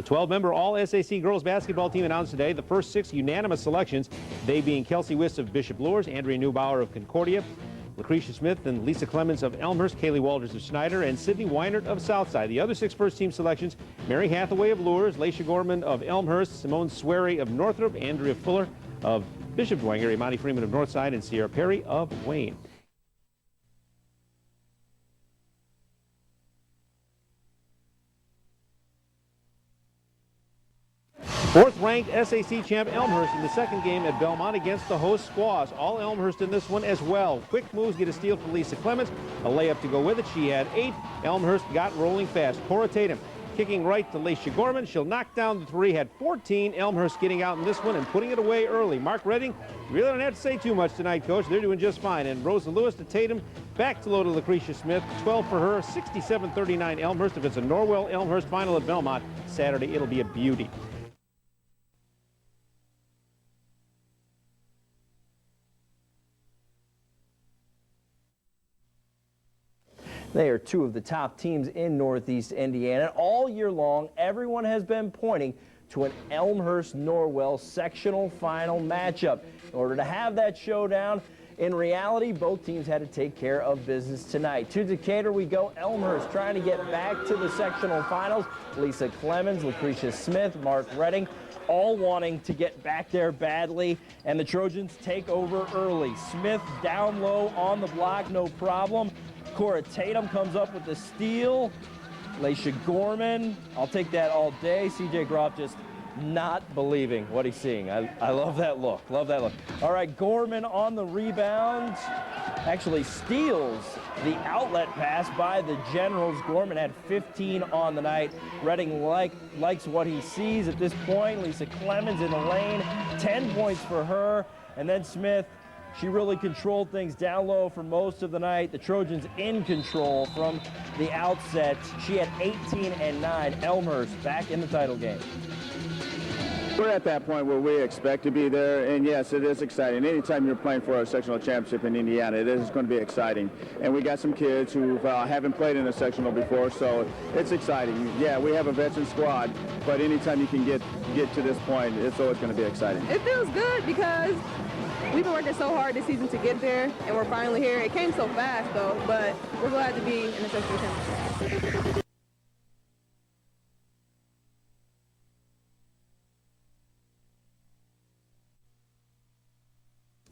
The 12-member All-SAC girls basketball team announced today the first 6 unanimous selections, they being Kelsey Wiss of Bishop Luers, Andrea Neubauer of Concordia, Lucretia Smith and Lisa Clemens of Elmhurst, Kaylee Walters of Snyder, and Sydney Weinert of Southside. The other 6 first-team selections, Mary Hathaway of Luers, Laisha Gorman of Elmhurst, Simone Swery of Northrop, Andrea Fuller of Bishop Dwenger, Imani Freeman of Northside, and Sierra Perry of Wayne. Fourth-ranked SAC champ Elmhurst in the second game at Belmont against the host Squaws. All Elmhurst in this one as well. Quick moves get a steal for Lisa Clemens. A layup to go with it. She had 8. Elmhurst got rolling fast. Cora Tatum kicking right to Laisha Gorman. She'll knock down the 3. Had 14. Elmhurst getting out in this one and putting it away early. Mark Redding, you really don't have to say too much tonight, Coach. They're doing just fine. And Rosa Lewis to Tatum. Back to low to Lucretia Smith. 12 for her. 67-39 Elmhurst. If it's a Norwell-Elmhurst final at Belmont Saturday, it'll be a beauty. They are 2 of the top teams in Northeast Indiana. All year long, everyone has been pointing to an Elmhurst-Norwell sectional final matchup. In order to have that showdown, in reality, both teams had to take care of business tonight. To Decatur we go. Elmhurst trying to get back to the sectional finals. Lisa Clemens, Lucretia Smith, Mark Redding, all wanting to get back there badly, and the Trojans take over early. Smith down low on the block, no problem. Cora Tatum comes up with the steal. Laisha Gorman, I'll take that all day. CJ Groff just not believing what he's seeing. I love that look, love that look. All right, Gorman on the rebound. Actually steals the outlet pass by the Generals. Gorman had 15 on the night. Redding likes what he sees at this point. Lisa Clemens in the lane, 10 points for her. And then Smith, she really controlled things down low for most of the night. The Trojans in control from the outset. She had 18 and 9. Elmhurst back in the title game. We're at that point where we expect to be there, and yes, it is exciting. Anytime you're playing for a sectional championship in Indiana, it is going to be exciting. And we got some kids who haven't played in a sectional before, so it's exciting. Yeah, we have a veteran squad, but anytime you can get to this point, it's always going to be exciting. It feels good because we've been working so hard this season to get there, and we're finally here. It came so fast, though, but we're glad to be in the sectional championship.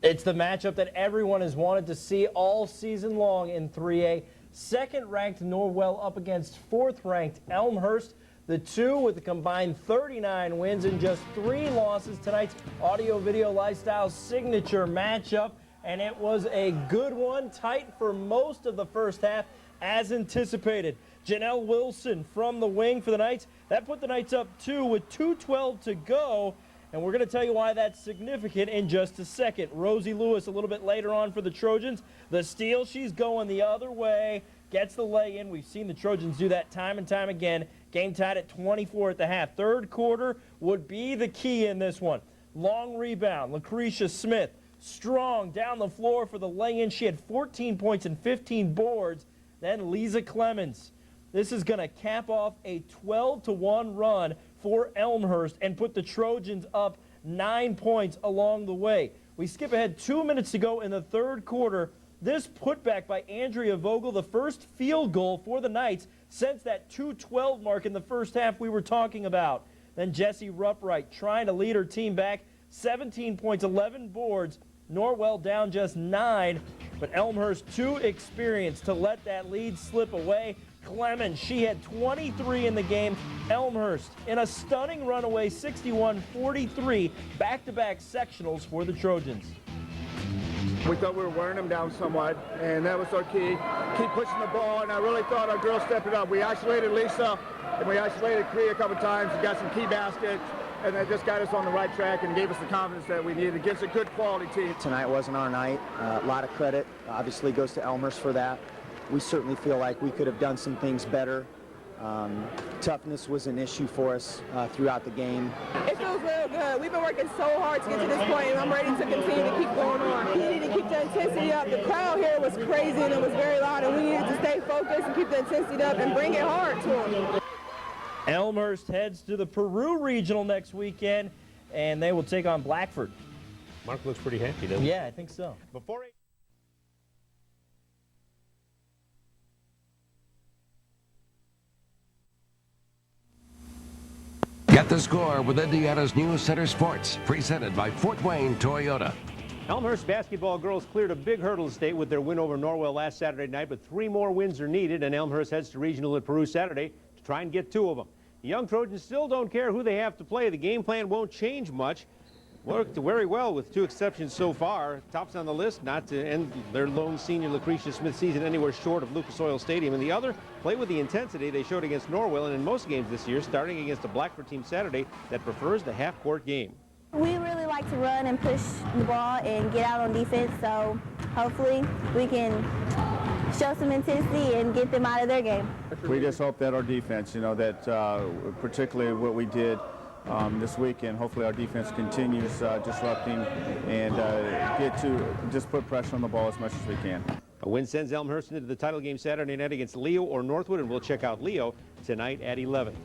It's the matchup that everyone has wanted to see all season long in 3A. Second-ranked Norwell up against fourth-ranked Elmhurst. The 2 with a combined 39 wins and just 3 losses. Tonight's Audio Video Lifestyle signature matchup, and it was a good one, tight for most of the first half as anticipated. Janelle Wilson from the wing for the Knights. That put the Knights up 2 with 2:12 to go. And we're going to tell you why that's significant in just a second. Rosie Lewis a little bit later on for the Trojans. The steal, she's going the other way, gets the lay-in. We've seen the Trojans do that time and time again. Game tied at 24 at the half. Third quarter would be the key in this one. Long rebound, Lucretia Smith, strong down the floor for the lay-in. She had 14 points and 15 boards. Then Lisa Clemens. This is going to cap off a 12-1 run for Elmhurst and put the Trojans up 9 points along the way. We skip ahead 2 minutes to go in the third quarter. This putback by Andrea Vogel, the first field goal for the Knights since that 2:12 mark in the first half we were talking about. Then Jessie Rupright trying to lead her team back. 17 points, 11 boards. Norwell down just 9, but Elmhurst too experienced to let that lead slip away. Clemens, she had 23 in the game. Elmhurst in a stunning runaway 61-43, back-to-back sectionals for the Trojans. We thought we were wearing them down somewhat, and that was our key. Keep pushing the ball, and I really thought our girls stepped it up. We isolated Lisa, and we isolated Cree a couple times. We got some key baskets, and that just got us on the right track and gave us the confidence that we needed against a good quality team. Tonight wasn't our night. A lot of credit obviously goes to Elmhurst for that. We certainly feel like we could have done some things better. Toughness was an issue for us throughout the game. It feels real good. We've been working so hard to get to this point, and I'm ready to continue to keep going on. We needed to keep the intensity up. The crowd here was crazy, and it was very loud, and we needed to stay focused and keep the intensity up and bring it hard to them. Elmhurst heads to the Peru Regional next weekend, and they will take on Blackford. Mark looks pretty happy, doesn't he? Yeah, I think so. Before Get the score with Indiana's News Center Sports, presented by Fort Wayne Toyota. Elmhurst basketball girls cleared a big hurdle to state with their win over Norwell last Saturday night, but 3 more wins are needed, and Elmhurst heads to regional at Peru Saturday to try and get 2 of them. The young Trojans still don't care who they have to play. The game plan won't change much. Worked very well with 2 exceptions so far. Tops on the list not to end their lone senior Lucretia Smith season anywhere short of Lucas Oil Stadium. And the other, play with the intensity they showed against Norwell and in most games this year, starting against a Blackford team Saturday that prefers the half-court game. We really like to run and push the ball and get out on defense, so hopefully we can show some intensity and get them out of their game. We just hope that our defense, that particularly what we did this weekend, hopefully our defense continues disrupting and get to just put pressure on the ball as much as we can. A win sends Elmhurst into the title game Saturday night against Leo or Northwood, and we'll check out Leo tonight at 11.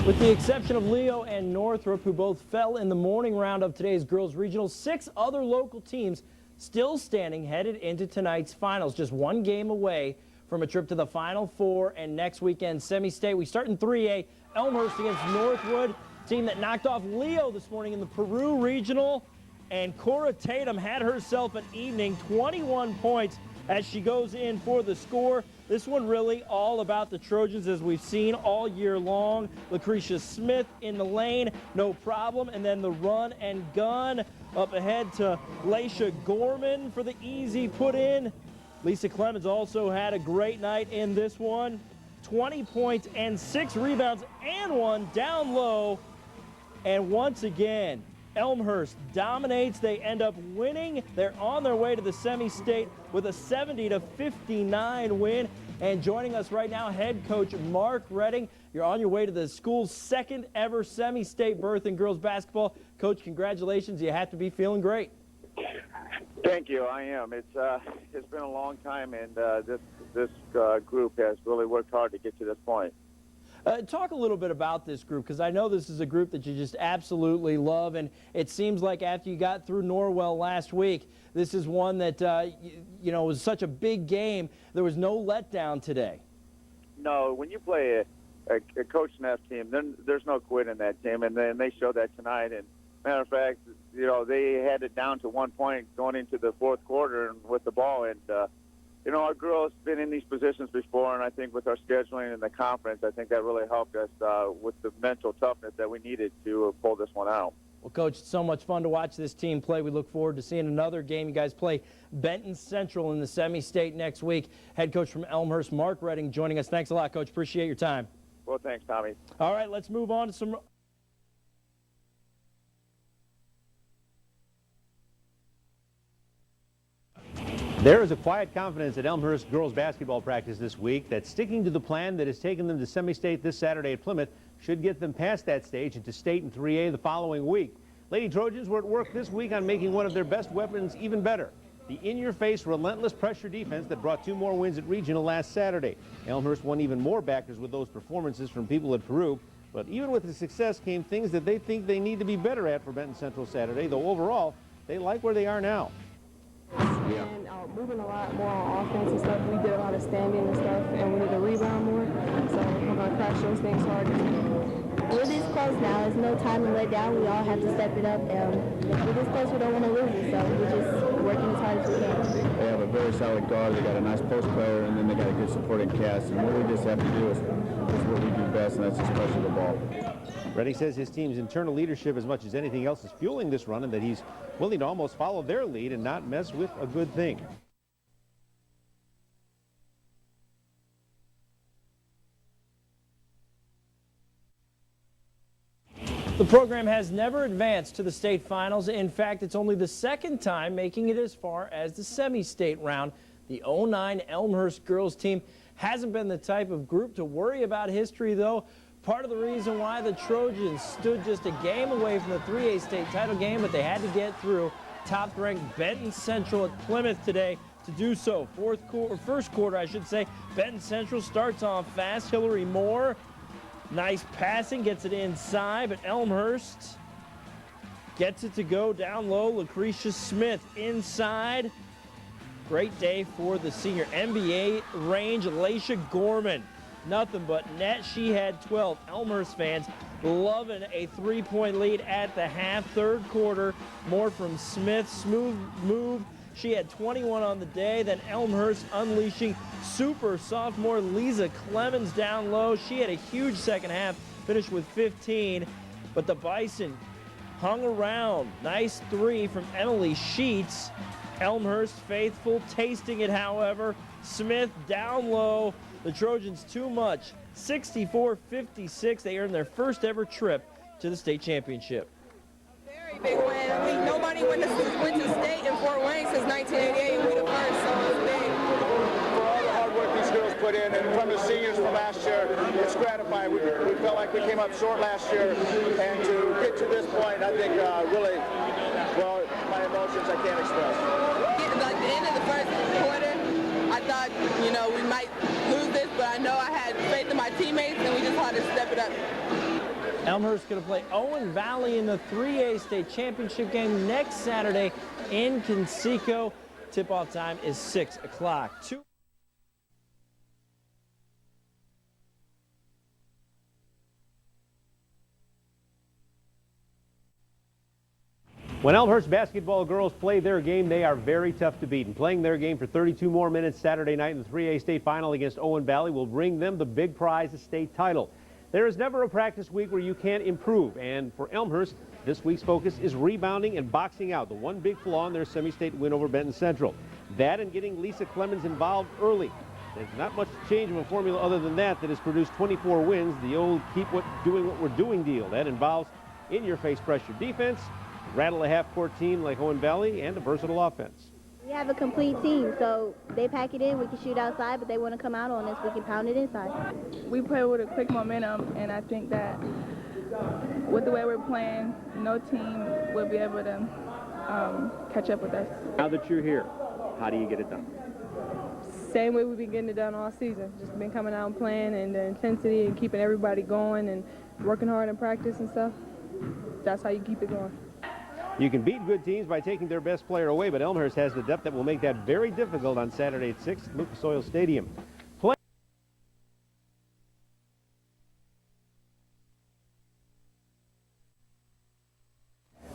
With the exception of Leo and Northrop, who both fell in the morning round of today's girls regional, 6 other local teams still standing headed into tonight's finals, just 1 game away from a trip to the Final Four and next weekend semi-state. We start in 3A, Elmhurst against Northwood, team that knocked off Leo this morning in the Peru Regional, and Cora Tatum had herself an evening, 21 points as she goes in for the score. This one really all about the Trojans, as we've seen all year long. Lucretia Smith in the lane, no problem. And then the run and gun up ahead to Laisha Gorman for the easy put in. Lisa Clemens also had a great night in this one. 20 points and 6 rebounds and 1 down low. And once again, Elmhurst dominates. They end up winning. They're on their way to the semi-state with a 70-59 win. And joining us right now, head coach Mark Redding. You're on your way to the school's 2nd ever semi-state berth in girls basketball. Coach, congratulations. You have to be feeling great. Thank you. I am. It's been a long time, and this group has really worked hard to get to this point. Talk a little bit about this group, because I know this is a group that you just absolutely love, and it seems like after you got through Norwell last week, this is one that, was such a big game. There was no letdown today. No, when you play a Coach Neff team, then there's no quit in that team, and then they showed that tonight. And matter of fact, they had it down to 1 point going into the 4th quarter with the ball, and our girls been in these positions before, and I think with our scheduling and the conference, I think that really helped us with the mental toughness that we needed to pull this one out. Well, Coach, it's so much fun to watch this team play. We look forward to seeing another game. You guys play Benton Central in the semi-state next week. Head coach from Elmhurst, Mark Redding, joining us. Thanks a lot, Coach. Appreciate your time. Well, thanks, Tommy. All right, let's move on to some... There is a quiet confidence at Elmhurst girls basketball practice this week that sticking to the plan that has taken them to semi-state this Saturday at Plymouth should get them past that stage into state in 3A the following week. Lady Trojans were at work this week on making one of their best weapons even better. The in-your-face, relentless pressure defense that brought 2 more wins at regional last Saturday. Elmhurst won even more backers with those performances from people at Peru. But even with the success came things that they think they need to be better at for Benton Central Saturday, though overall, they like where they are now. Yeah. And moving a lot more on offense and stuff. We did a lot of standing and stuff, and we need to rebound more. So we're going to crash those things hard. We're this close now. There's no time to let down. We all have to step it up. We're this close. We don't want to lose it, so we're just working as hard as we can. They have a very solid guard. They got a nice post player, and then they got a good supporting cast. And what we just have to do is what we do best, and that's just pressure the ball. Redding says his team's internal leadership as much as anything else is fueling this run, and that he's willing to almost follow their lead and not mess with a good thing. The program has never advanced to the state finals. In fact, it's only the 2nd time making it as far as the semi-state round. The 09 Elmhurst girls team hasn't been the type of group to worry about history, though. part of the reason why the Trojans stood just a game away from the 3A state title game, but they had to get through top-ranked Benton Central at Plymouth today to do so. First quarter, I should say. Benton Central starts off fast. Hillary Moore, nice passing, gets it inside, but Elmhurst gets it to go down low. Lucretia Smith inside. Great day for the senior NBA range. Alacia Gorman, nothing but net. She had 12. Elmhurst fans loving a three-point lead at the half. Third quarter, more from Smith. Smooth move. She had 21 on the day. Then Elmhurst unleashing super sophomore Lisa Clemens down low. She had a huge second half, finished with 15. But the Bison hung around. Nice three from Emily Sheets. Elmhurst faithful, tasting it, however. Smith down low. The Trojans too much. 64-56. They earned their first ever trip to the state championship. Very big win. I mean, nobody went to state in Fort Wayne since 1988, and we the first, so it's big. For all the hard work these girls put in, and from the seniors from last year, it's gratifying. We felt like we came up short last year, and to get to this point, I think really, well, my emotions I can't express. At the end of the first quarter, I thought, you know, we might lose this, but I know I had faith in my teammates, and we just had to step it up. Elmhurst going to play Owen Valley in the 3A state championship game next Saturday in Conseco. Tip-off time is 6 o'clock. When Elmhurst basketball girls play their game, they are very tough to beat. And playing their game for 32 more minutes Saturday night in the 3A state final against Owen Valley will bring them the big prize, the state title. There is never a practice week where you can't improve. And for Elmhurst, this week's focus is rebounding and boxing out, the one big flaw in their semi-state win over Benton Central. That and getting Lisa Clemens involved early. There's not much change of a formula other than that has produced 24 wins, the old keep doing what we're doing deal. That involves in-your-face pressure defense, rattle a half-court team like Owen Valley, and a versatile offense. We have a complete team, so they pack it in. We can shoot outside, but they want to come out on us. We can pound it inside. We play with a quick momentum, and I think that with the way we're playing, no team will be able to catch up with us. Now that you're here, how do you get it done? Same way we've been getting it done all season. Just been coming out and playing, and the intensity and keeping everybody going and working hard in practice and stuff. That's how you keep it going. You can beat good teams by taking their best player away, but Elmhurst has the depth that will make that very difficult on Saturday at 6 at Lucas Oil Stadium.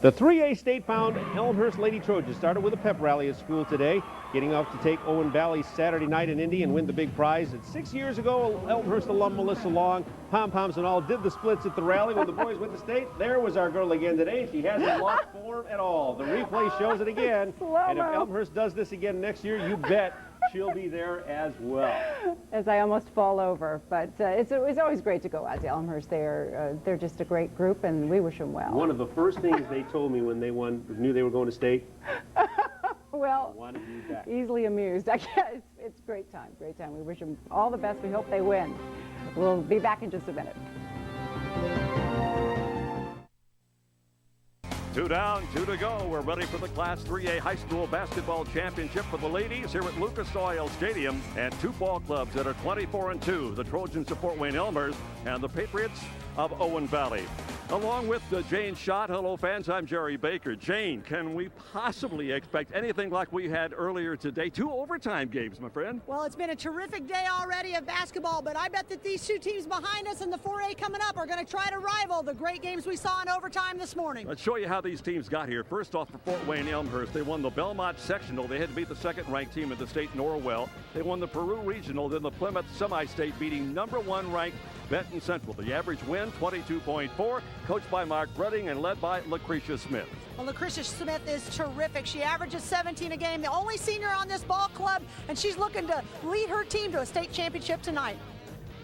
The 3A state-bound Elmhurst Lady Trojans started with a pep rally at school today, getting off to take Owen Valley Saturday night in Indy and win the big prize. And 6 years ago, Elmhurst alum Melissa Long, pom-poms and all, did the splits at the rally when the boys went to state. There was our girl again today. She hasn't lost form at all. The replay shows it again. And if Elmhurst does this again next year, you bet she'll be there as well. As I almost fall over, but it's always great to go out to Elmhurst. They're just a great group, and we wish them well. One of the first things they told me when they knew they were going to state. Well, wanted you back. Easily amused. I guess it's great time, great time. We wish them all the best. We hope they win. We'll be back in just a minute. 2 down, 2 to go. We're ready for the Class 3A High School Basketball Championship for the ladies here at Lucas Oil Stadium. And two ball clubs that are 24-2, the Trojans of Fort Wayne Elmhurst and the Patriots of Owen Valley. Along with Jane Schott, hello fans, I'm Jerry Baker. Jane, can we possibly expect anything like we had earlier today? 2 overtime games, my friend. Well, it's been a terrific day already of basketball, but I bet that these two teams behind us in the 4A coming up are going to try to rival the great games we saw in overtime this morning. Let's show you how these teams got here. First off, for Fort Wayne Elmhurst, they won the Belmont Sectional. They had to beat the second-ranked team in the state, Norwell. They won the Peru Regional, then the Plymouth Semi-State, beating #1 ranked Benton Central. The average win, 22.4, coached by Mark Redding and led by Lucretia Smith. Well, Lucretia Smith is terrific. She averages 17 a game, the only senior on this ball club, and she's looking to lead her team to a state championship tonight.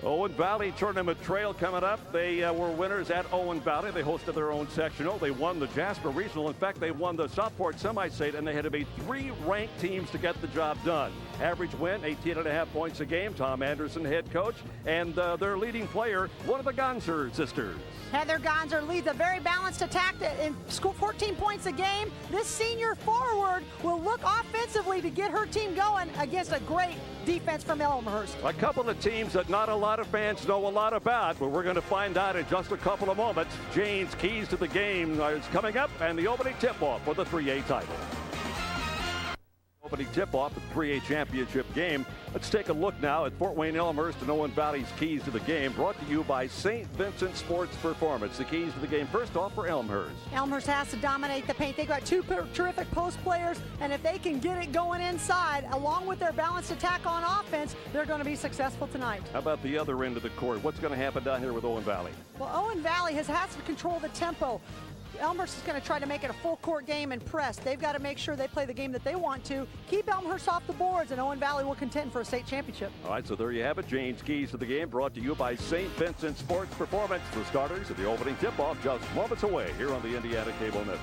Owen Valley Tournament Trail coming up. They were winners at Owen Valley. They hosted their own sectional. They won the Jasper Regional. In fact, they won the Southport Semi-State, and they had to beat 3 ranked teams to get the job done. Average win, 18.5 points a game. Tom Anderson, head coach, and their leading player, one of the Gonser sisters. Heather Gonser leads a very balanced attack and scored 14 points a game. This senior forward will look offensively to get her team going against a great defense from Elmhurst. A couple of teams that not a lot of fans know a lot about, but we're going to find out in just a couple of moments. Jane's keys to the game is coming up, and the opening tip-off for the 3A title. Opening tip-off of the 3A championship game. Let's take a look now at Fort Wayne Elmhurst and Owen Valley's keys to the game, brought to you by St. Vincent Sports Performance. The keys to the game, first off, for Elmhurst. Elmhurst has to dominate the paint. They've got 2 terrific post players, and if they can get it going inside, along with their balanced attack on offense, they're going to be successful tonight. How about the other end of the court? What's going to happen down here with Owen Valley? Well, Owen Valley has to control the tempo. Elmhurst is going to try to make it a full court game and press. They've got to make sure they play the game that they want to. Keep Elmhurst off the boards, and Owen Valley will contend for a state championship. All right, so there you have it. Jane's keys to the game, brought to you by St. Vincent Sports Performance. For starters, at the opening tip-off just moments away here on the Indiana Cable Network.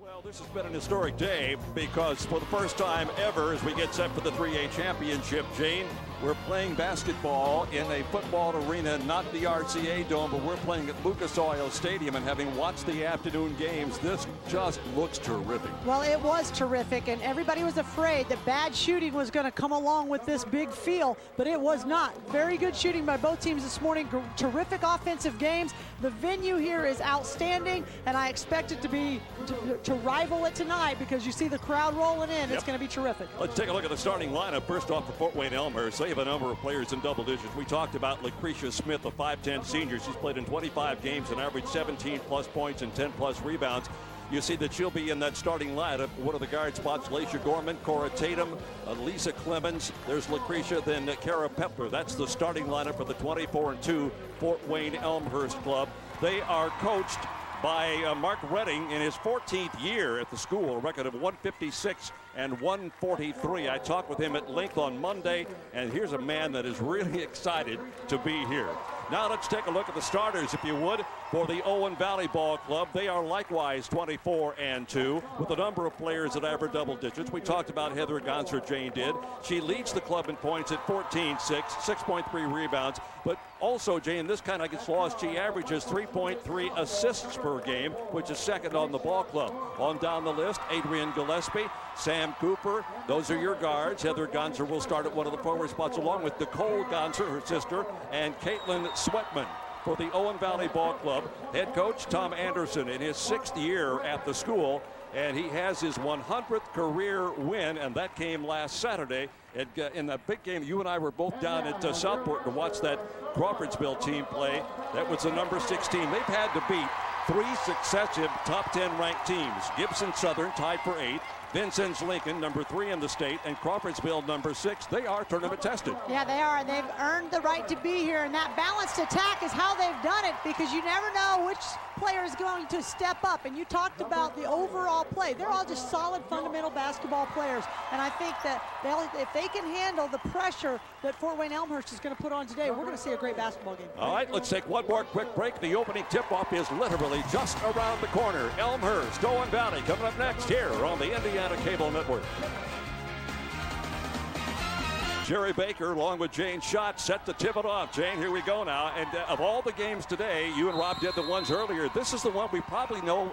Well, this has been an historic day because for the first time ever, as we get set for the 3A championship, Jane, we're playing basketball in a football arena, not the RCA Dome, but we're playing at Lucas Oil Stadium, and having watched the afternoon games, this just looks terrific. Well, it was terrific, and everybody was afraid that bad shooting was going to come along with this big field, but it was not. Very good shooting by both teams this morning. Terrific offensive games. The venue here is outstanding, and I expect it to be to rival it tonight because you see the crowd rolling in. Yep. It's going to be terrific. Let's take a look at the starting lineup. First off, for Fort Wayne Elmhurst, they have a number of players in double digits. We talked about Lucretia Smith, a 5'10 senior. She's played in 25 games and averaged 17+ points and 10+ rebounds. You see that she'll be in that starting lineup. One of the guard spots, Laisha Gorman, Cora Tatum, Lisa Clemens. There's Lucretia, then Kara Pepler. That's the starting lineup for the 24-2 Fort Wayne Elmhurst club. They are coached by Mark Redding in his 14th year at the school, a record of 156 and 143. I talked with him at length on Monday, and here's a man that is really excited to be here. Now let's take a look at the starters, if you would, for the Owen Valley Ball Club. They are likewise 24-2 with a number of players that average double digits. We talked about Heather Gonser, Jane did. She leads the club in points at 14-6, 6.3 rebounds. But also, Jane, this kind of gets lost. She averages 3.3 assists per game, which is second on the ball club. On down the list, Adrian Gillespie, Sam Cooper. Those are your guards. Heather Gonser will start at one of the forward spots along with Nicole Gonser, her sister, and Caitlin Sweatman. For the Owen Valley Ball Club, head coach Tom Anderson in his 6th year at the school, and he has his 100th career win, and that came last Saturday in the big game. You and I were both down at Southport to watch that Crawfordsville team play. That was the number 6 team. They've had to beat 3 successive top 10 ranked teams. Gibson Southern tied for 8th. Vincennes Lincoln, number 3 in the state, and Crawfordsville, number 6. They are tournament tested. Yeah, they are. They've earned the right to be here, and that balanced attack is how they've done it, because you never know which player is going to step up. And you talked about the overall play. They're all just solid, fundamental basketball players. And I think that if they can handle the pressure that Fort Wayne Elmhurst is going to put on today, we're going to see a great basketball game. All right, let's take one more quick break. The opening tip-off is literally just around the corner. Elmhurst, Owen Valley coming up next here on the Indiana Cable Network. Jerry Baker along with Jane Schott set to tip it off. Jane, here we go now. And of all the games today, you and Rob did the ones earlier. This is the one we probably know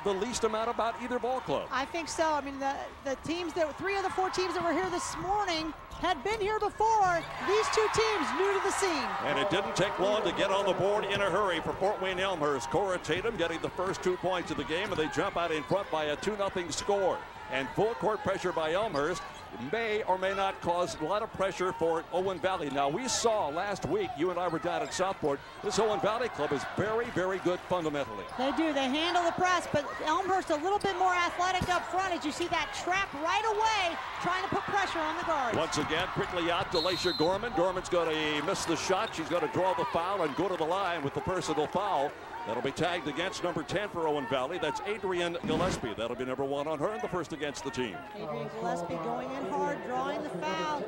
the least amount about either ball club. I think so. I mean, the teams that 3 of the 4 teams that were here this morning had been here before. These 2 teams new to the scene. And it didn't take long to get on the board in a hurry for Fort Wayne Elmhurst. Cora Tatum getting the first 2 points of the game, and they jump out in front by a 2-0 score. And full court pressure by Elmhurst may or may not cause a lot of pressure for Owen Valley. Now, we saw last week, you and I were down at Southport, this Owen Valley club is very, very good fundamentally. They do. They handle the press, but Elmhurst a little bit more athletic up front as you see that trap right away trying to put pressure on the guards. Once again, quickly out to Laisha Gorman. Gorman's going to miss the shot. She's going to draw the foul and go to the line with the personal foul. That'll be tagged against number 10 for Owen Valley. That's Adrian Gillespie. That'll be number 1 on her, and the first against the team. Adrian Gillespie going in hard, drawing the foul.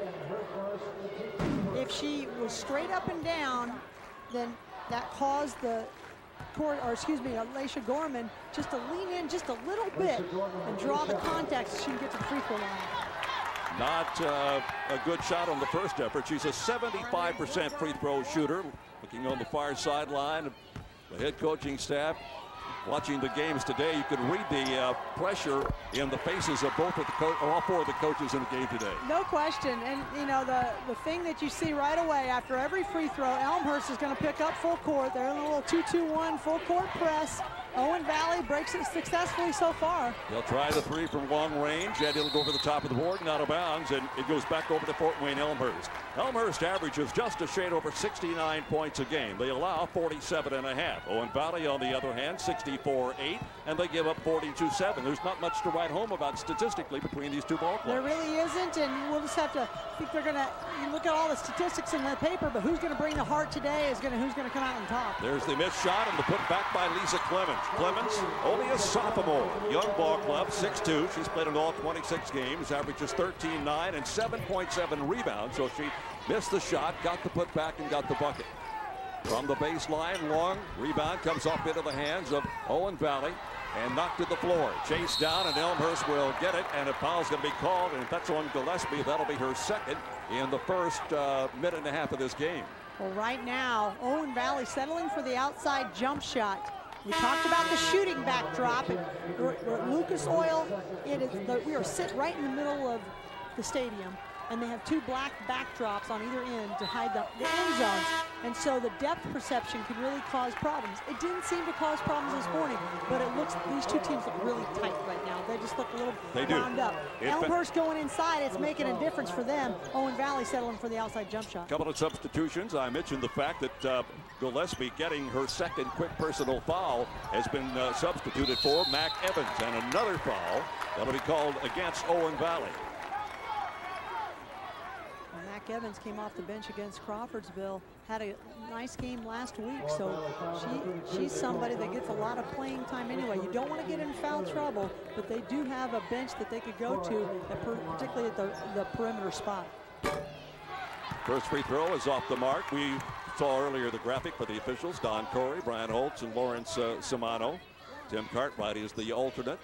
If she was straight up and down, then that caused Alicia Gorman just to lean in just a little bit and draw the contact so she can get to the free throw line. Not a good shot on the first effort. She's a 75% free throw shooter. Looking on the far sideline, the head coaching staff watching the games today, you could read the pressure in the faces of all four of the coaches in the game today. No question. And, you know, the thing that you see right away after every free throw, Elmhurst is going to pick up full court. They're in a little 2-2-1 full court press. Owen Valley breaks it successfully so far. They'll try the three from long range, and it'll go over the top of the board and out of bounds, and it goes back over to Fort Wayne Elmhurst. Elmhurst averages just a shade over 69 points a game. They allow 47.5. Owen Valley, on the other hand, 64-8, and they give up 42-7. There's not much to write home about statistically between these two ball clubs. There really isn't, and we'll just have to think they're going to look at all the statistics in the paper, but who's going to bring the heart today is who's going to come out on top. There's the missed shot and the put back by Lisa Clemens. Clemens, only a sophomore, young ball club, 6'2". She's played in all 26 games, averages 13-9 and 7.7 rebounds. So she missed the shot, got the put back, and got the bucket. From the baseline, long rebound comes up into the hands of Owen Valley and knocked to the floor. Chased down, and Elmhurst will get it, and a foul's going to be called, and if that's on Gillespie, that'll be her second in the first minute and a half of this game. Well, right now, Owen Valley settling for the outside jump shot. We talked about the shooting backdrop, and we're at Lucas Oil. We are sitting right in the middle of the stadium, and they have two black backdrops on either end to hide the end zones. And so the depth perception can really cause problems. It didn't seem to cause problems this morning, but these two teams look really tight right now. They just look a little wound up. Elmhurst going inside, it's making a difference for them. Owen Valley settling for the outside jump shot. Couple of substitutions. I mentioned the fact that Gillespie getting her second quick personal foul has been substituted for Mac Evans, and another foul that'll be called against Owen Valley. Mac Evans came off the bench against Crawfordsville, had a nice game last week, so she's somebody that gets a lot of playing time anyway. You don't want to get in foul trouble, but they do have a bench that they could go to, particularly at the perimeter spot. First free throw is off the mark. We saw earlier the graphic for the officials. Don Corey, Brian Holtz, and Lawrence Simano. Tim Cartwright is the alternate.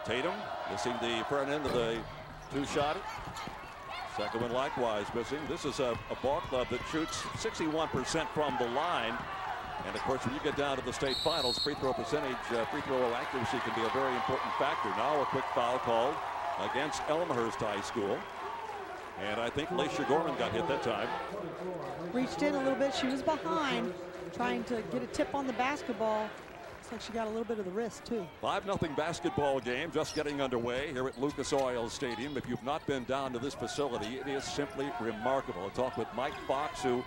Tatum missing the front end of the two-shot. Second one likewise missing. This is a ball club that shoots 61% from the line. And of course, when you get down to the state finals, free throw percentage, free throw accuracy can be a very important factor. Now a quick foul called against Elmhurst High School. And I think Alicia Gorman got hit that time. Reached in a little bit. She was behind, trying to get a tip on the basketball. Looks like she got a little bit of the wrist, too. 5-0 basketball game just getting underway here at Lucas Oil Stadium. If you've not been down to this facility, it is simply remarkable. I talked with Mike Fox, who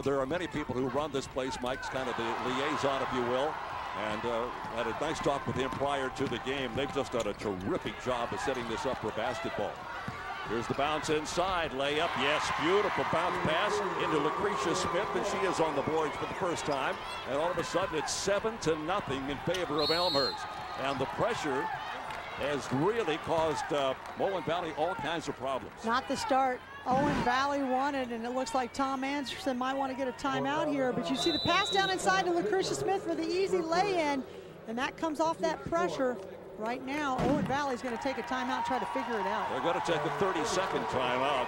there are many people who run this place. Mike's kind of the liaison, if you will. And had a nice talk with him prior to the game. They've just done a terrific job of setting this up for basketball. Here's the bounce inside, layup, yes, beautiful bounce pass into Lucretia Smith, and she is on the boards for the first time. And all of a sudden, it's 7-0 in favor of Elmhurst. And the pressure has really caused Owen Valley all kinds of problems. Not the start Owen Valley wanted, and it looks like Tom Anderson might want to get a timeout here. But you see the pass down inside to Lucretia Smith for the easy lay-in, and that comes off that pressure. Right now, Owen Valley's going to take a timeout and try to figure it out. They're going to take a 30-second timeout.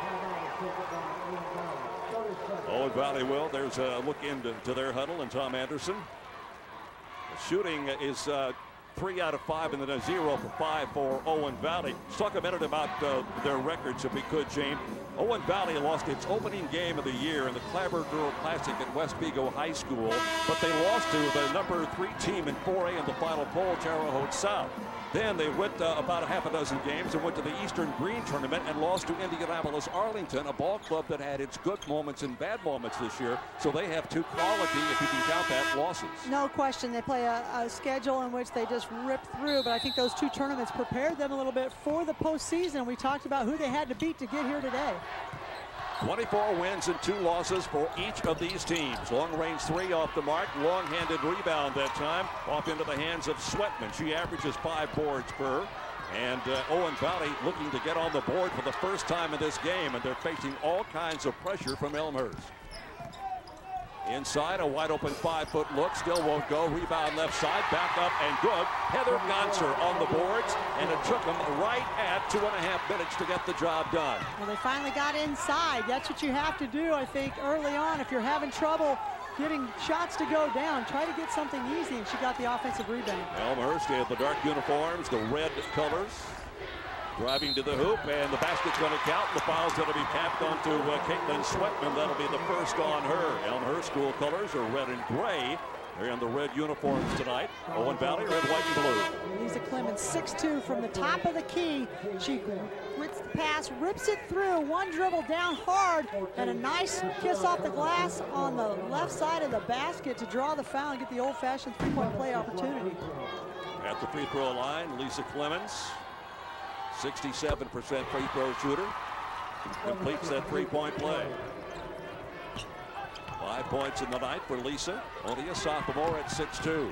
Owen Valley will. There's a look into their huddle, and Tom Anderson. The shooting is 3 out of 5, and then a 0 for 5 for Owen Valley. Let's talk a minute about their records, if we could, James. Owen Valley lost its opening game of the year in the Clabber Girl Classic at West Vigo High School, but they lost to the number 3 team in 4A in the Final Poll, Terre Haute South. Then they went about a half a dozen games and went to the Eastern Green Tournament and lost to Indianapolis Arlington, a ball club that had its good moments and bad moments this year. So they have 2 quality, if you can count that, losses. No question. They play a schedule in which they just rip through, but I think those 2 tournaments prepared them a little bit for the postseason. We talked about who they had to beat to get here today. 24 wins and 2 losses for each of these teams. Long range 3 off the mark. Long-handed rebound that time off into the hands of Sweatman. She averages 5 boards per. And Owen Valley looking to get on the board for the first time in this game, and they're facing all kinds of pressure from Elmhurst. Inside, a wide open 5-foot look, still won't go. Rebound left side, back up and good. Heather Gonser on the boards, and it took them right at 2.5 minutes to get the job done. Well, they finally got inside. That's what you have to do, I think, early on. If you're having trouble getting shots to go down, try to get something easy, and she got the offensive rebound. Elmhurst in the dark uniforms, the red colors. Driving to the hoop, and the basket's going to count. The foul's going to be tapped onto Caitlin Sweatman. That'll be the first on her. Elmhurst school colors are red and gray. They're in the red uniforms tonight. Owen Valley, red, white, and blue. Lisa Clemens, 6'2", from the top of the key. She gets the pass, rips it through, one dribble down hard, and a nice kiss off the glass on the left side of the basket to draw the foul and get the old-fashioned three-point play opportunity. At the free throw line, Lisa Clemens. 67% free throw shooter, completes that three-point play. 5 points in the night for Lisa, only a sophomore at 6'2".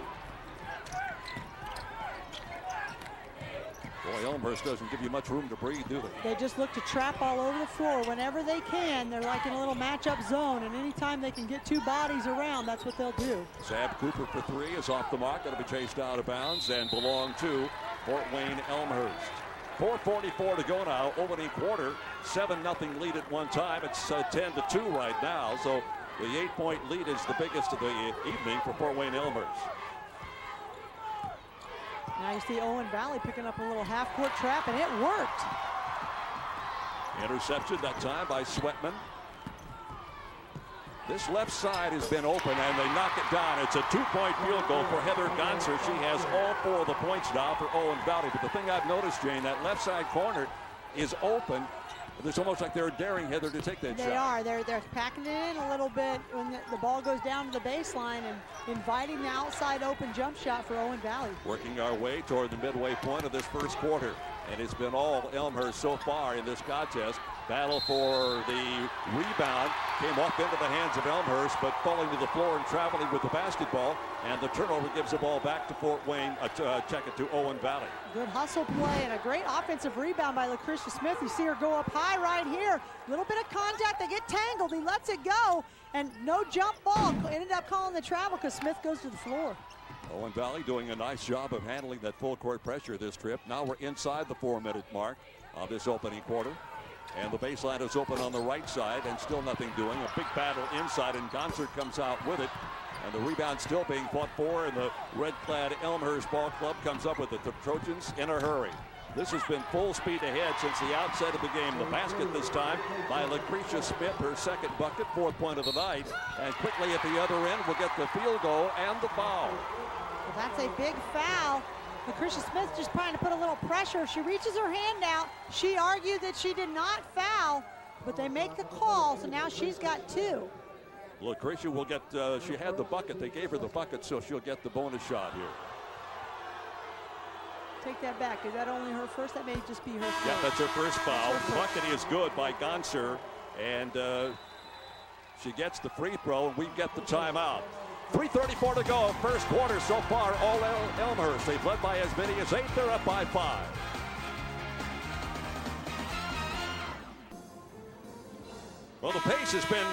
Boy, Elmhurst doesn't give you much room to breathe, do they? They just look to trap all over the floor whenever they can. They're like in a little matchup zone, and anytime they can get two bodies around, that's what they'll do. Zab Cooper for three is off the mark, going to be chased out of bounds and belong to Fort Wayne Elmhurst. 4:44 to go now, opening quarter, 7-0 lead at one time. It's 10-2 right now, so the 8-point lead is the biggest of the evening for Fort Wayne Elmhurst. Now you see Owen Valley picking up a little half-court trap, and it worked. Interception that time by Sweatman. This left side has been open, and they knock it down. It's a 2-point field goal for Heather Gonser. She has all 4 of the points now for Owen Valley. But the thing I've noticed, Jane, that left side corner is open. It's almost like they're daring Heather to take that shot. They are. They're packing it in a little bit when the ball goes down to the baseline and inviting the outside open jump shot for Owen Valley. Working our way toward the midway point of this first quarter. And it's been all Elmhurst so far in this contest. Battle for the rebound came off into the hands of Elmhurst, but falling to the floor and traveling with the basketball. And the turnover gives the ball back to Fort Wayne, check it to Owen Valley. Good hustle play and a great offensive rebound by LaCrisha Smith. You see her go up high right here. Little bit of contact, they get tangled, he lets it go, and no jump ball. Ended up calling the travel because Smith goes to the floor. Owen Valley doing a nice job of handling that full court pressure this trip. Now we're inside the 4-minute mark of this opening quarter. And the baseline is open on the right side and still nothing doing. A big battle inside, and Gonser comes out with it. And the rebound still being fought for, and the red-clad Elmhurst Ball Club comes up with it. The Trojans in a hurry. This has been full speed ahead since the outset of the game. The basket this time by LaCrisha Smith, her second bucket, 4th point of the night. And quickly at the other end, we'll get the field goal and the foul. Well, that's a big foul. LaCrisha Smith just trying to put a little pressure. She reaches her hand out. She argued that she did not foul, but they make the call, so now she's got 2. LaCrisha will get, she had the bucket. They gave her the bucket, so she'll get the bonus shot here. Take that back. Is that only her first? That may just be her first. Yeah, that's her first foul. The bucket is good by Gonser, and she gets the free throw, and we get the timeout. 3:34 to go, first quarter so far, all Elmhurst. They've led by as many as 8, they're up by 5. Well, the pace has been,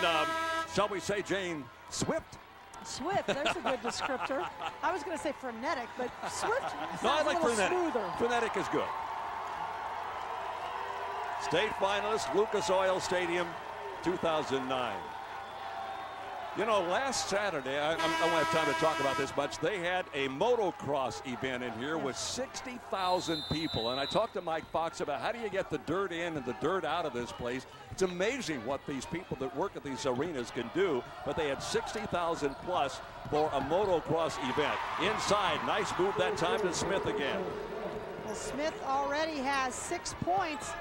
shall we say, Jane, swift. Swift, there's a good descriptor. I was going to say frenetic, but swift sounds no, I like a little frenetic. smoother. Frenetic is good. State finalist, Lucas Oil Stadium, 2009. You know, last Saturday, I don't have time to talk about this much, they had a motocross event in here with 60,000 people. And I talked to Mike Fox about how do you get the dirt in and the dirt out of this place. It's amazing what these people that work at these arenas can do. But they had 60,000 plus for a motocross event. Inside, nice move that time to Smith again. Well, Smith already has 6 points.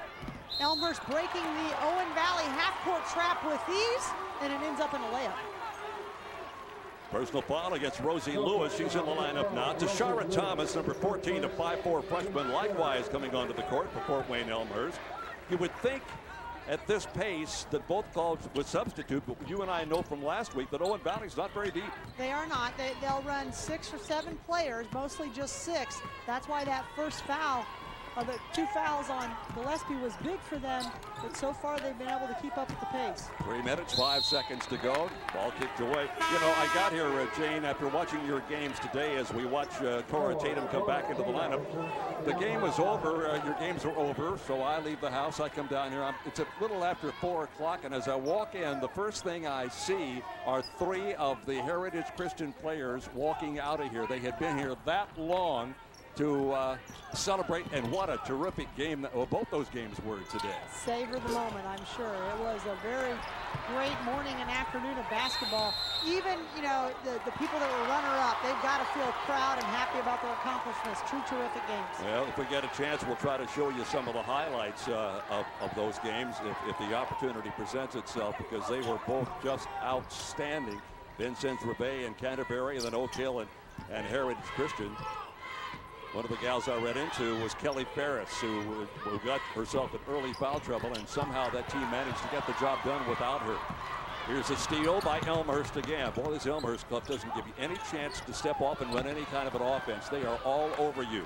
Elmhurst breaking the Owen Valley half-court trap with ease, and it ends up in a layup. Personal foul against Rosie Lewis. She's in the lineup now. Tashara Thomas, number 14, a 5'4" freshman, likewise coming onto the court for Fort Wayne Elmhurst. You would think at this pace that both clubs would substitute, but you and I know from last week that Owen Valley's not very deep. They are not. They'll run 6 or 7 players, mostly just 6. That's why that first foul the 2 fouls on Gillespie was big for them, but so far they've been able to keep up with the pace. 3 minutes, 5 seconds to go. Ball kicked away. You know, I got here, Jane, after watching your games today as we watch Cora Tatum come back into the lineup. The game was over. Your games are over, so I leave the house. I come down here. It's a little after 4 o'clock, and as I walk in, the first thing I see are 3 of the Heritage Christian players walking out of here. They had been here that long to celebrate, and what a terrific game both those games were today. Savor the moment, I'm sure. It was a very great morning and afternoon of basketball. Even, you know, the people that were runner-up, they've got to feel proud and happy about their accomplishments. Two terrific games. Well, if we get a chance, we'll try to show you some of the highlights of those games if the opportunity presents itself, because they were both just outstanding. Vincennes Rebay and Canterbury, and then Oak Hill and Heritage Christian. One of the gals I read into was Kelly Ferris, who got herself in early foul trouble, and somehow that team managed to get the job done without her. Here's a steal by Elmhurst again. Boy, this Elmhurst club doesn't give you any chance to step off and run any kind of an offense. They are all over you.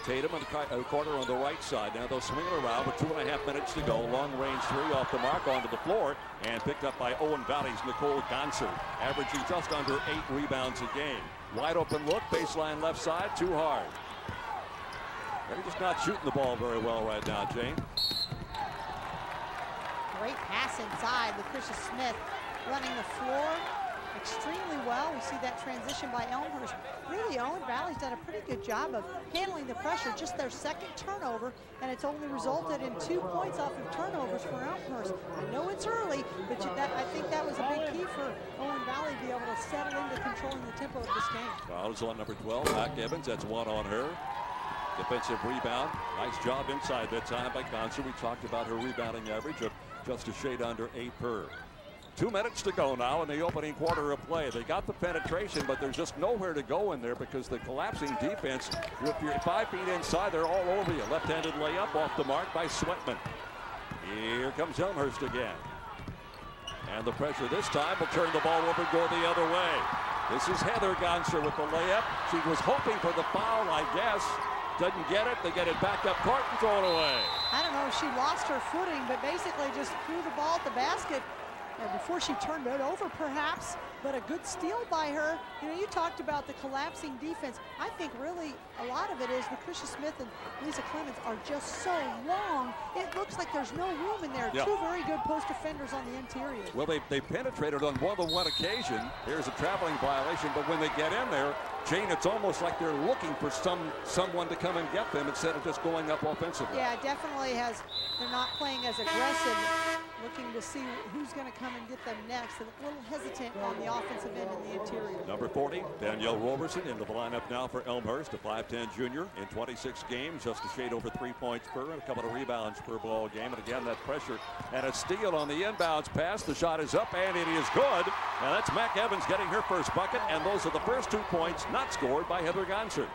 Tatum in the corner on the right side. Now they'll swing it around with 2.5 minutes to go. Long range three off the mark onto the floor, and picked up by Owen Valley's Nicole Gonser, averaging just under 8 rebounds a game. Wide open look, baseline left side, too hard. They're just not shooting the ball very well right now, Jane. Great pass inside. Lucretia Smith running the floor extremely well. We see that transition by Elmhurst. Really, Owen Valley's done a pretty good job of handling the pressure. Just their second turnover, and it's only resulted in 2 points off of turnovers for Elmhurst. I know it's early, but I think that was a big key for Owen Valley to be able to settle into controlling the tempo of this game. Fouls on number 12, Mac Evans. That's 1 on her. Defensive rebound. Nice job inside that time by Gonser. We talked about her rebounding average of just a shade under 8 per. 2 minutes to go now in the opening quarter of play. They got the penetration, but there's just nowhere to go in there because the collapsing defense, with your 5 feet inside, they're all over you. Left-handed layup off the mark by Sweatman. Here comes Elmhurst again. And the pressure this time will turn the ball over and go the other way. This is Heather Gonser with the layup. She was hoping for the foul, I guess. Doesn't get it. They get it back up court and throw it away. I don't know if she lost her footing, but basically just threw the ball at the basket before she turned it over, perhaps. But a good steal by her. You know, you talked about the collapsing defense. I think really a lot of it is Lucretia Smith and Lisa Clemens are just so long. It looks like there's no room in there. Yeah. 2 very good post defenders on the interior. Well, they penetrated on more than one occasion. Here's a traveling violation, but when they get in there, Jane, it's almost like they're looking for someone to come and get them instead of just going up offensively. Yeah, it definitely has. They're not playing as aggressive, looking to see who's going to come and get them next. They're a little hesitant on the offensive end in the interior. Number 40, Danielle Roberson into the lineup now for Elmhurst, a 5'10 junior in 26 games, just a shade over 3 points per and a couple of rebounds per ball game. And again, that pressure and a steal on the inbounds pass. The shot is up and it is good. And that's Mac Evans getting her first bucket, and those are the first 2 points not scored by Heather Gonser.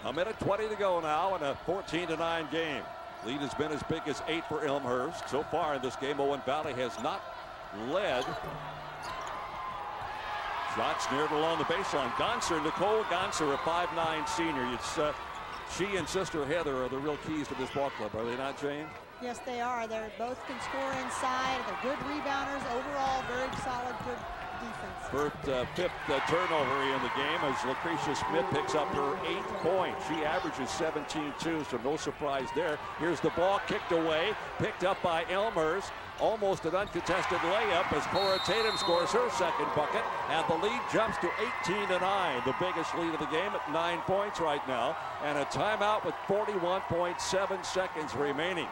A minute 20 to go now in a 14-9 game. Lead has been as big as 8 for Elmhurst. So far in this game, Owen Valley has not led. Shot snared along the baseline. Gonser, Nicole Gonser, a 5'9 senior. It's she and sister Heather are the real keys to this ball club, are they not, Jane? Yes, they are. They both can score inside. They're good rebounders. Overall, very solid, good defense. Fifth turnover in the game as Lucretia Smith picks up her 8th point. She averages 17-2, so no surprise there. Here's the ball kicked away, picked up by Elmhurst. Almost an uncontested layup as Cora Tatum scores her second bucket, and the lead jumps to 18-9, the biggest lead of the game at 9 points right now, and a timeout with 41.7 seconds remaining.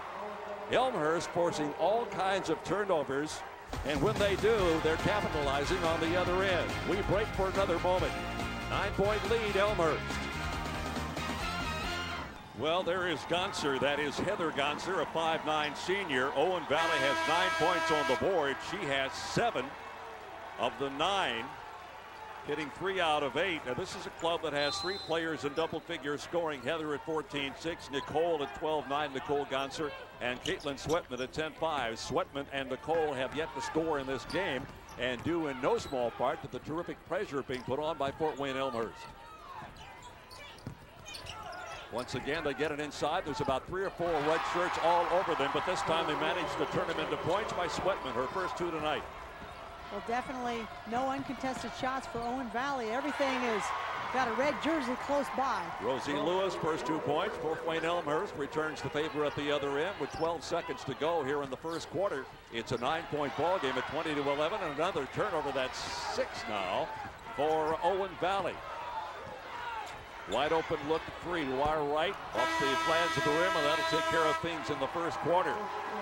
Elmhurst forcing all kinds of turnovers, and when they do, they're capitalizing on the other end. We break for another moment. 9-point lead, Elmhurst. Well, there is Gonser. That is Heather Gonser, a 5'9 senior. Owen Valley has 9 points on the board. She has 7 of the 9, hitting 3 out of 8. Now, this is a club that has 3 players in double figures scoring. Heather at 14-6, Nicole at 12-9, Nicole Gonser, and Caitlin Sweatman at 10-5. Sweatman and Nicole have yet to score in this game, and due in no small part to the terrific pressure being put on by Fort Wayne Elmhurst. Once again, they get it inside. There's about 3 or 4 red shirts all over them, but this time they managed to turn them into points by Sweatman, her first 2 tonight. Well, definitely no uncontested shots for Owen Valley. Everything is got a red jersey close by. Rosie Lewis, first 2 points. Fort Wayne Elmhurst returns the favor at the other end with 12 seconds to go here in the first quarter. It's a 9-point ball game at 20-11, and another turnover. That's 6 now for Owen Valley. Wide open look at 3 to our right, off the flange of the rim, and that'll take care of things in the first quarter.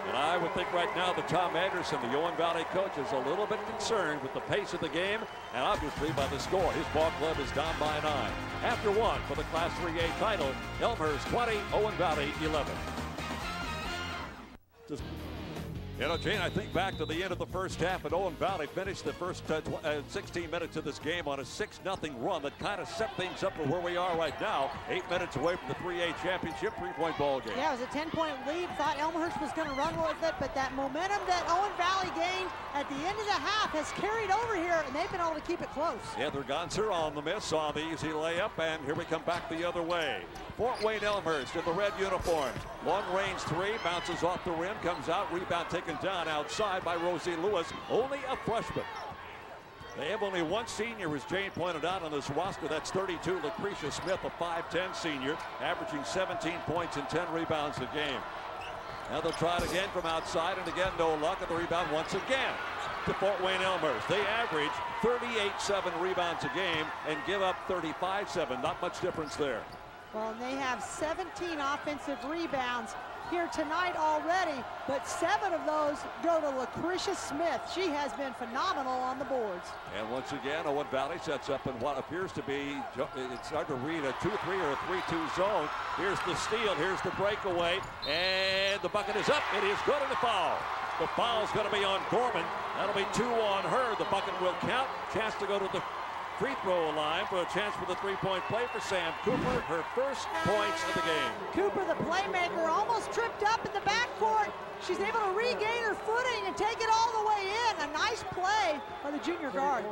And I would think right now that Tom Anderson, the Owen Valley coach, is a little bit concerned with the pace of the game and obviously by the score. His ball club is down by 9. After 1 for the Class 3A title, Elmhurst 20, Owen Valley 11. You know, Jane, I think back to the end of the first half, and Owen Valley finished the first 16 minutes of this game on a 6-0 run that kind of set things up for where we are right now. 8 minutes away from the 3A championship, 3-point ball game. Yeah, it was a 10-point lead. Thought Elmhurst was going to run with it, but that momentum that Owen Valley gained at the end of the half has carried over here, and they've been able to keep it close. Heather Gonser on the miss, on the easy layup, and here we come back the other way. Fort Wayne Elmhurst in the red uniforms. Long range 3, bounces off the rim, comes out, rebound taken down outside by Rosie Lewis, only a freshman. They have only 1 senior, as Jane pointed out, on this roster. That's 32, Lucretia Smith, a 5'10 senior, averaging 17 points and 10 rebounds a game. Now they'll try it again from outside, and again, no luck at the rebound once again to Fort Wayne Elmhurst. They average 38-7 rebounds a game and give up 35-7. Not much difference there. Well, and they have 17 offensive rebounds here tonight already, but 7 of those go to Lucretia Smith. She has been phenomenal on the boards. And once again, Owen Valley sets up in what appears to be, it's hard to read, a 2-3 or a 3-2 zone. Here's the steal, here's the breakaway, and the bucket is up. It is good, and a foul. The foul's going to be on Gorman. That'll be 2 on her. The bucket will count. Chance to go to the free throw line for a chance for the 3-point play for Sam Cooper, her first points of the game. Cooper, the playmaker, almost tripped up in the backcourt. She's able to regain her footing and take it all the way in. A nice play by the junior guard.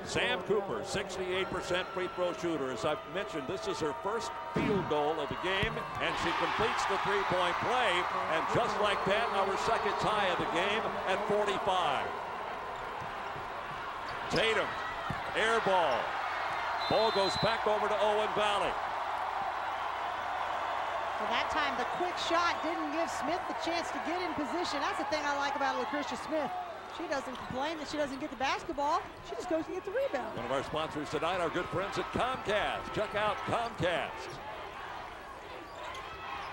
Sam Cooper, 68% free throw shooter. As I've mentioned, this is her first field goal of the game, and she completes the 3-point play. And just like that, our second tie of the game at 45. Tatum, air ball. Ball goes back over to Owen Valley. Well, that time the quick shot didn't give Smith the chance to get in position. That's the thing I like about Lucretia Smith. She doesn't complain that she doesn't get the basketball. She just goes to get the rebound. One of our sponsors tonight, our good friends at Comcast. Check out Comcast.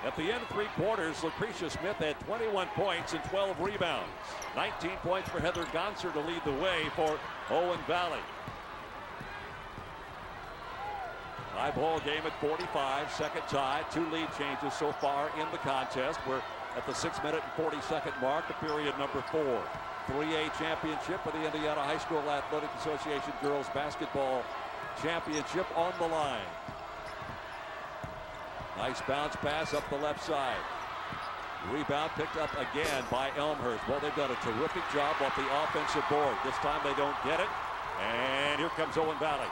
At the end of 3 quarters, Lucretia Smith had 21 points and 12 rebounds. 19 points for Heather Gonser to lead the way for Owen Valley. High ball game at 45, second tie. 2 lead changes so far in the contest. We're at the 6-minute and 40-second mark, the period number 4. 3A championship for the Indiana High School Athletic Association Girls Basketball Championship on the line. Nice bounce pass up the left side. Rebound picked up again by Elmhurst. Well, they've done a terrific job off the offensive board. This time they don't get it. And here comes Owen Valley.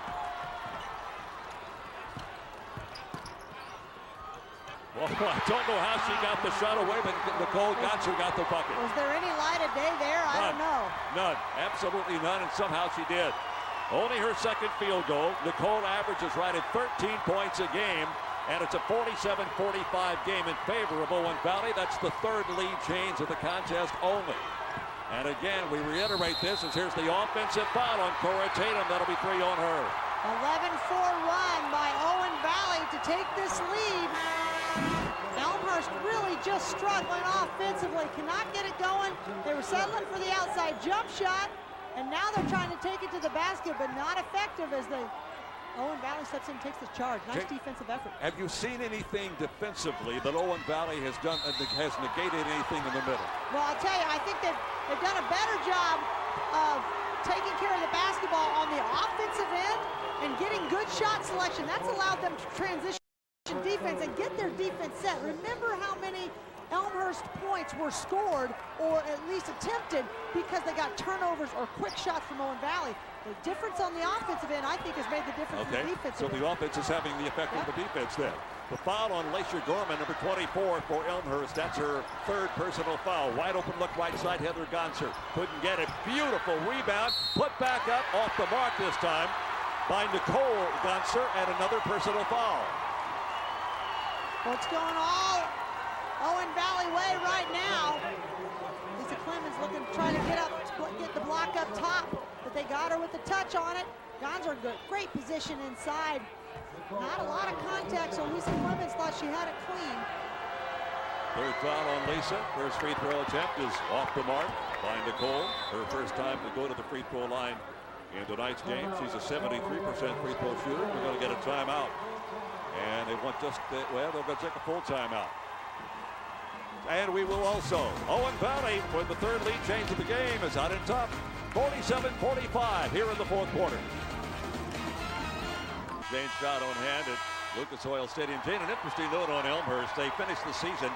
Well, I don't know how she got the shot away, but Nicole Gonser got the bucket. Was there any light of day there? I don't know. None. Absolutely none, and somehow she did. Only her second field goal. Nicole averages right at 13 points a game. And it's a 47-45 game in favor of Owen Valley. That's the 3rd lead change of the contest only. And again, we reiterate this as here's the offensive foul on Cora Tatum. That'll be 3 on her. 11-4 run by Owen Valley to take this lead. Elmhurst really just struggling offensively. Cannot get it going. They were settling for the outside jump shot. And now they're trying to take it to the basket, but not effective as they... Owen Valley steps in and takes this charge. Nice defensive effort. Have you seen anything defensively that Owen Valley has done has negated anything in the middle? Well, I'll tell you, I think they've done a better job of taking care of the basketball on the offensive end and getting good shot selection. That's allowed them to transition defense and get their defense set. Remember how many Elmhurst points were scored or at least attempted because they got turnovers or quick shots from Owen Valley. The difference on the offensive end, I think, has made the difference in the defense. So the offense is having the effect on the defense then. The foul on Lacia Gorman, number 24 for Elmhurst. That's her third personal foul. Wide open look right side, Heather Gonser. Couldn't get it. Beautiful rebound. Put back up, off the mark this time by Nicole Gonser, and another personal foul. What's going all Owen Valley way right now? Lisa Clemens looking to try to get the block up top, but they got her with the touch on it. Gonser, great position inside. Not a lot of contact, so Lisa Clemens thought she had it clean. Third foul on Lisa. First free throw attempt is off the mark by Nicole. Her first time to go to the free throw line in tonight's game. She's a 73% free throw shooter. We're going to get a timeout. And they want just, well, they're going to take a full timeout. And we will also. Owen Valley, for the third lead change of the game, is out in top. 47-45 here in the fourth quarter. Jane shot on hand at Lucas Oil Stadium. Jane, an interesting note on Elmhurst. They finished the season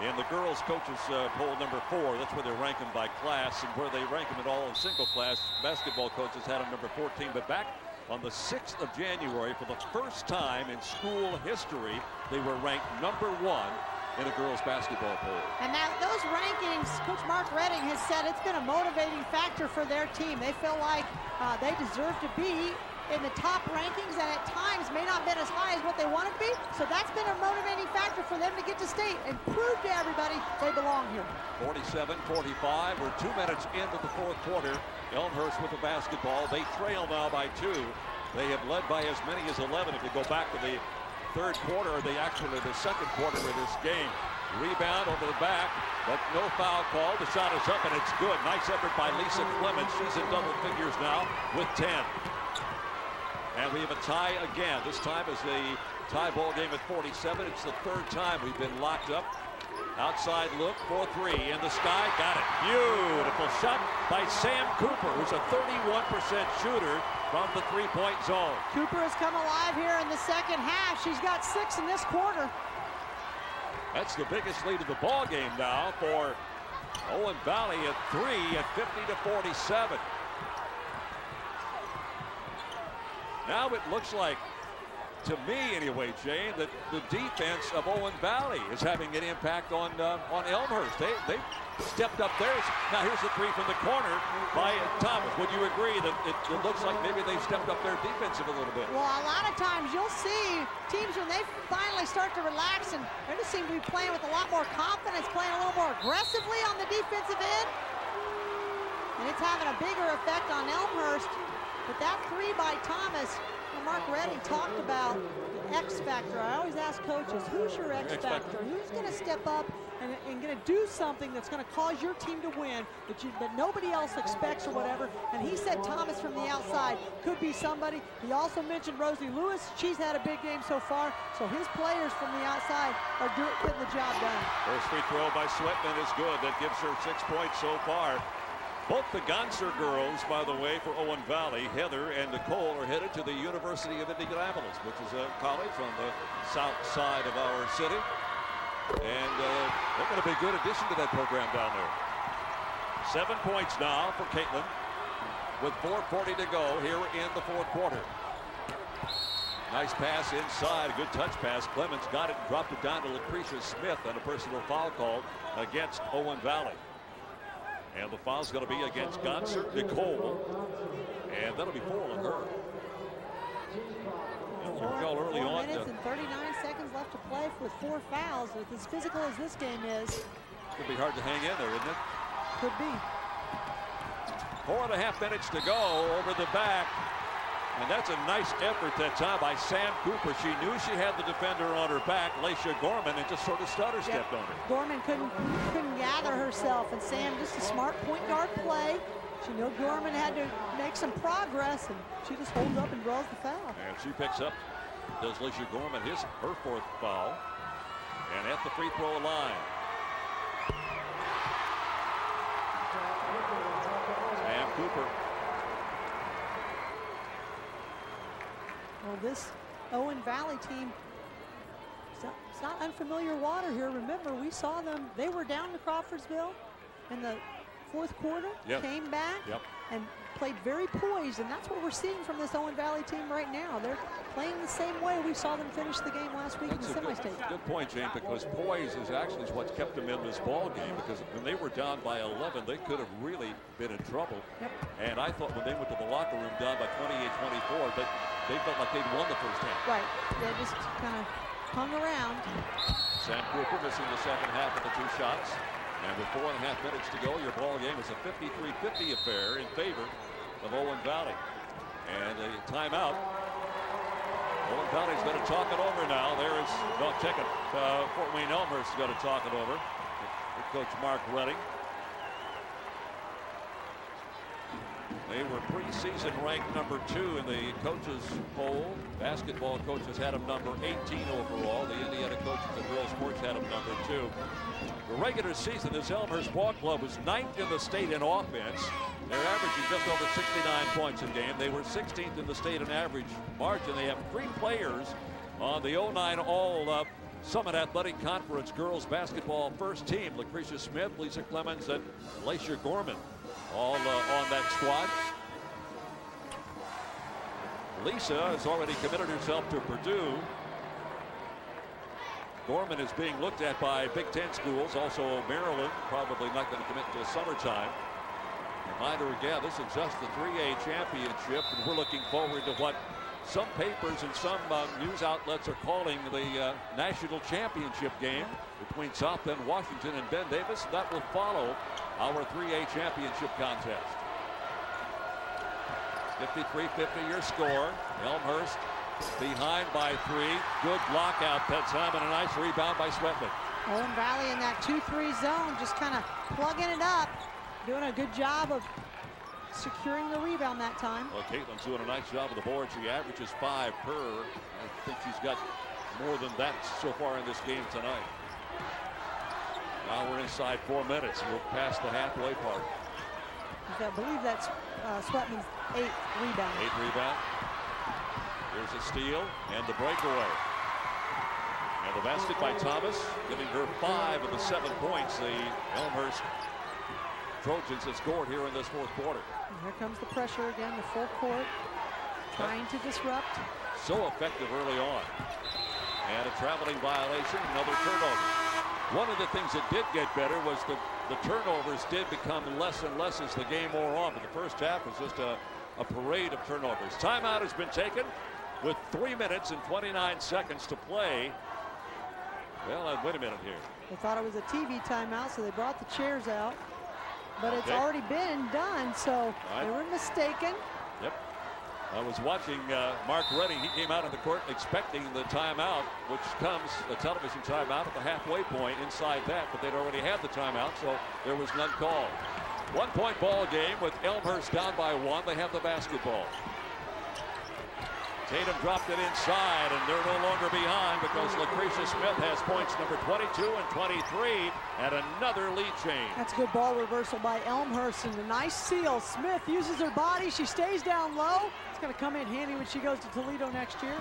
in the girls coaches poll number 4. That's where they rank them by class, and where they rank them at all in single class. Basketball coaches had them number 14, but back on the 6th of January, for the first time in school history, they were ranked number 1 in a girls basketball poll. And now those rankings, Coach Mark Redding has said it's been a motivating factor for their team. They feel like they deserve to be in the top rankings, and at times may not have been as high as what they want to be. So that's been a motivating factor for them to get to state and prove to everybody they belong here. 47-45. We're 2 minutes into the fourth quarter. Elmhurst with the basketball. They trail now by 2. They have led by as many as 11 if you go back to the third quarter, or the second quarter of this game. Rebound over the back, but no foul call. The shot is up and it's good. Nice effort by Lisa Clemens. She's in double figures now with 10. And we have a tie again. This time is the tie ball game at 47. It's the third time we've been locked up. Outside look for 3 in the sky. Got it. Beautiful shot by Sam Cooper, who's a 31% shooter from the three-point zone. Cooper has come alive here in the second half. She's got 6 in this quarter. That's the biggest lead of the ball game now for Owen Valley at 3 at 50-47. Now it looks like, to me anyway, Jane, that the defense of Owen Valley is having an impact on Elmhurst. They stepped up theirs. Now here's the 3 from the corner by Thomas. Would you agree that it looks like maybe they've stepped up their defensive a little bit? Well, a lot of times you'll see teams when they finally start to relax, and they just seem to be playing with a lot more confidence, playing a little more aggressively on the defensive end. And it's having a bigger effect on Elmhurst. But that 3 by Thomas, Mark Redding talked about the X factor. I always ask coaches, who's your X factor? Who's going to step up and going to do something that's going to cause your team to win that nobody else expects or whatever? And he said Thomas from the outside could be somebody. He also mentioned Rosie Lewis. She's had a big game so far. So his players from the outside are getting the job done. First free throw by Sweatman is good. That gives her 6 points so far. Both the Gonser girls, by the way, for Owen Valley, Heather and Nicole, are headed to the University of Indianapolis, which is a college on the south side of our city. And they're going to be a good addition to that program down there. 7 points now for Caitlin with 4:40 to go here in the fourth quarter. Nice pass inside, a good touch pass. Clemens got it and dropped it down to Lucretia Smith on a personal foul call against Owen Valley. And the foul's going to be against Gonser, Nicole, and that'll be 4 on her. And you recall early 4 on. minutes and 39 seconds left to play with 4 fouls. With as physical as this game is, Could be hard to hang in there, isn't it? Could be. 4.5 minutes to go over the back. And that's a nice effort that time by Sam Cooper. She knew she had the defender on her back, Lacia Gorman, and just sort of stutter stepped on her. Gorman couldn't gather herself, and Sam, just a smart point guard play. She knew Gorman had to make some progress, and she just holds up and draws the foul. And she picks up, does Lacia Gorman her 4th foul, and at the free throw line. Sam Cooper. Well, this Owen Valley team it's not unfamiliar water here. Remember, we saw them. They were down to Crawfordsville in the fourth quarter, came back, and played very poised, and that's what we're seeing from this Owen Valley team right now. They're playing the same way we saw them finish the game last week in the semi-state. Good point, Jane, because poise is actually what's kept them in this ball game, because when they were down by 11, they could have really been in trouble. And I thought when they went to the locker room down by 28-24, that they felt like they'd won the first half. Right. They just kind of hung around. Sam Cooper missing the second half of the 2 shots. And with 4.5 minutes to go, your ball game is a 53-50 affair in favor of Owen Valley. And a timeout. Owen Valley's going to talk it over now. There is no ticket. Fort Wayne Elmhurst is going to talk it over. Head coach Mark Redding. They were preseason ranked number 2 in the coaches poll. Basketball coaches had them number 18 overall. The Indiana coaches of girls sports had them number 2. The regular season, this Elmhurst Ball Club was 9th in the state in offense. They're averaging just over 69 points a game. They were 16th in the state in average margin. They have 3 players on the 09 All Summit Athletic Conference girls basketball first team. Lucretia Smith, Lisa Clemens, and Lacia Gorman all on that squad. Lisa has already committed herself to Purdue. Gorman is being looked at by Big Ten schools. Also Maryland probably not going to commit until summertime. Reminder again, this is just the 3A championship, and we're looking forward to what some papers and some news outlets are calling the national championship game between South Bend, Washington and Ben Davis. That will follow our 3A championship contest. 53-50 your score. Elmhurst behind by 3. Good block out that time, and a nice rebound by Sweatman. Owen Valley in that 2-3 zone, just kind of plugging it up, doing a good job of securing the rebound that time. Well, Caitlin's doing a nice job of the board. She averages 5 per. I think she's got more than that so far in this game tonight. Now we're inside 4 minutes. We're past the halfway part. I believe that's Sweatman's 8th rebound. 8th rebound. Here's a steal and the breakaway. And the basket by Thomas, giving her 5 of the 7 points the Elmhurst Trojans have scored here in this fourth quarter. And here comes the pressure again, the full court, trying to disrupt. So effective early on. And a traveling violation, another turnover. One of the things that did get better was the turnovers did become less and less as the game wore on. But the first half was just a parade of turnovers. Timeout has been taken with 3 minutes and 29 seconds to play. Well, wait a minute here. They thought it was a TV timeout, so they brought the chairs out. But it's already been done, so they were mistaken. Yep. I was watching Mark Redding. He came out on the court expecting the timeout, which comes a television timeout at the halfway point inside that, but they'd already had the timeout, so there was none called. 1-point ball game with Elmhurst down by 1. They have the basketball. Tatum dropped it inside, and they're no longer behind because Lucretia Smith has points number 22 and 23 and another lead change. That's a good ball reversal by Elmhurst and a nice seal. Smith uses her body. She stays down low. It's going to come in handy when she goes to Toledo next year.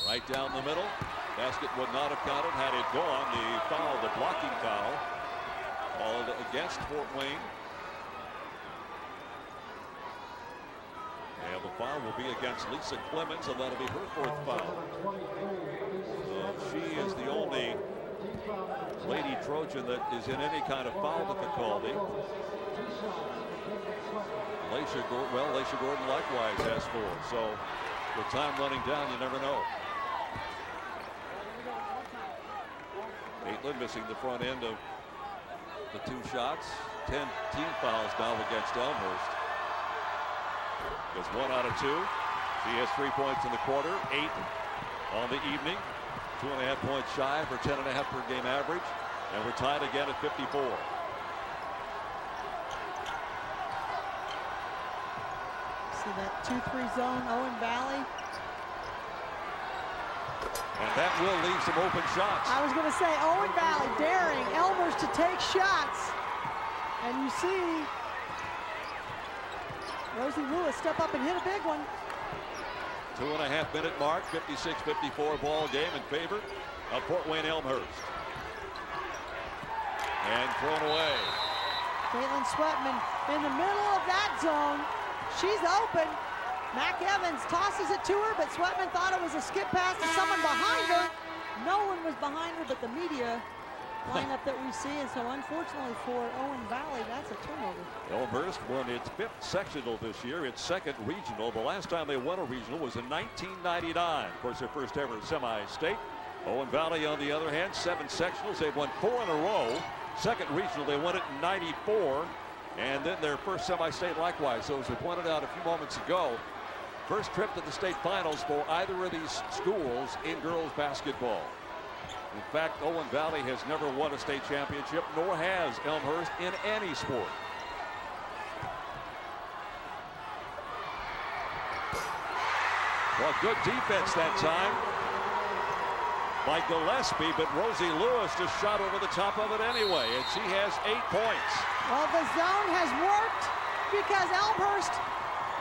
Right down the middle. Basket would not have counted had it gone. The foul, the blocking foul, called against Fort Wayne. And the foul will be against Lisa Clemens, and that'll be her 4th foul. So she is the only Lady Trojan that is in any kind of foul difficulty. Lacia Gordon likewise has 4. So with time running down, you never know. Caitlin missing the front end of the 2 shots. 10 team fouls now against Elmhurst. It's 1 out of 2. She has 3 points in the quarter, 8 on the evening. 2.5 points shy for 10.5 per game average. And we're tied again at 54. See that 2-3 zone, Owen Valley. And that will leave some open shots. I was going to say Owen Valley daring Elmhurst to take shots. And you see Rosie Lewis step up and hit a big one. 2.5-minute mark, 56-54 ball game in favor of Fort Wayne Elmhurst. And thrown away. Caitlin Sweatman in the middle of that zone. She's open. Mac Evans tosses it to her, but Sweatman thought it was a skip pass to someone behind her. No one was behind her but the media lineup that we see, and so unfortunately for Owen Valley, that's a turnover. Elmhurst won its 5th sectional this year, its 2nd regional. The last time they won a regional was in 1999. Of course, their first ever semi-state. Owen Valley, on the other hand, 7 sectionals. They've won 4 in a row. 2nd regional, they won it in 94. And then their first semi-state likewise. So as we pointed out a few moments ago, first trip to the state finals for either of these schools in girls basketball. In fact, Owen Valley has never won a state championship, nor has Elmhurst in any sport. Well, good defense that time by Gillespie, but Rosie Lewis just shot over the top of it anyway, and she has 8 points. Well, the zone has worked because Elmhurst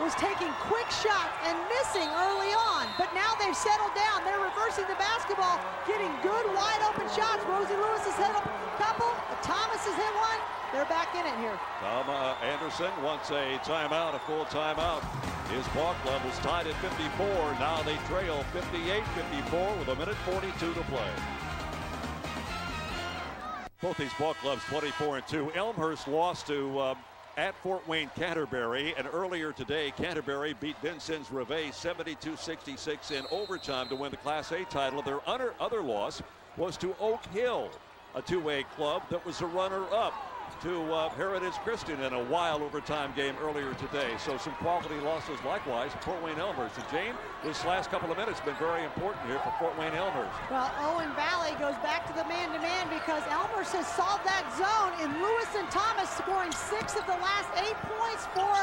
was taking quick shots and missing early on, but now they've settled down. They're reversing the basketball, getting good wide open shots. Rosie Lewis has hit a couple. Thomas has hit one. They're back in it here. Tom Anderson wants a timeout, a full timeout. His ball club was tied at 54. Now they trail 58-54 with 1:42 to play. Both these ball clubs 24-2. Elmhurst lost to at Fort Wayne Canterbury, and earlier today Canterbury beat Vincennes Reveille 72-66 in overtime to win the Class A title. Their other loss was to Oak Hill, a 2A club that was a runner-up to Heritage Christian in a wild overtime game earlier today. So some quality losses likewise Fort Wayne Elmhurst. And Jane, this last couple of minutes have been very important here for Fort Wayne Elmhurst. Well, Owen Valley goes back to the man-to-man because Elmhurst has solved that zone in Lewis and Thomas scoring 6 of the last 8 points for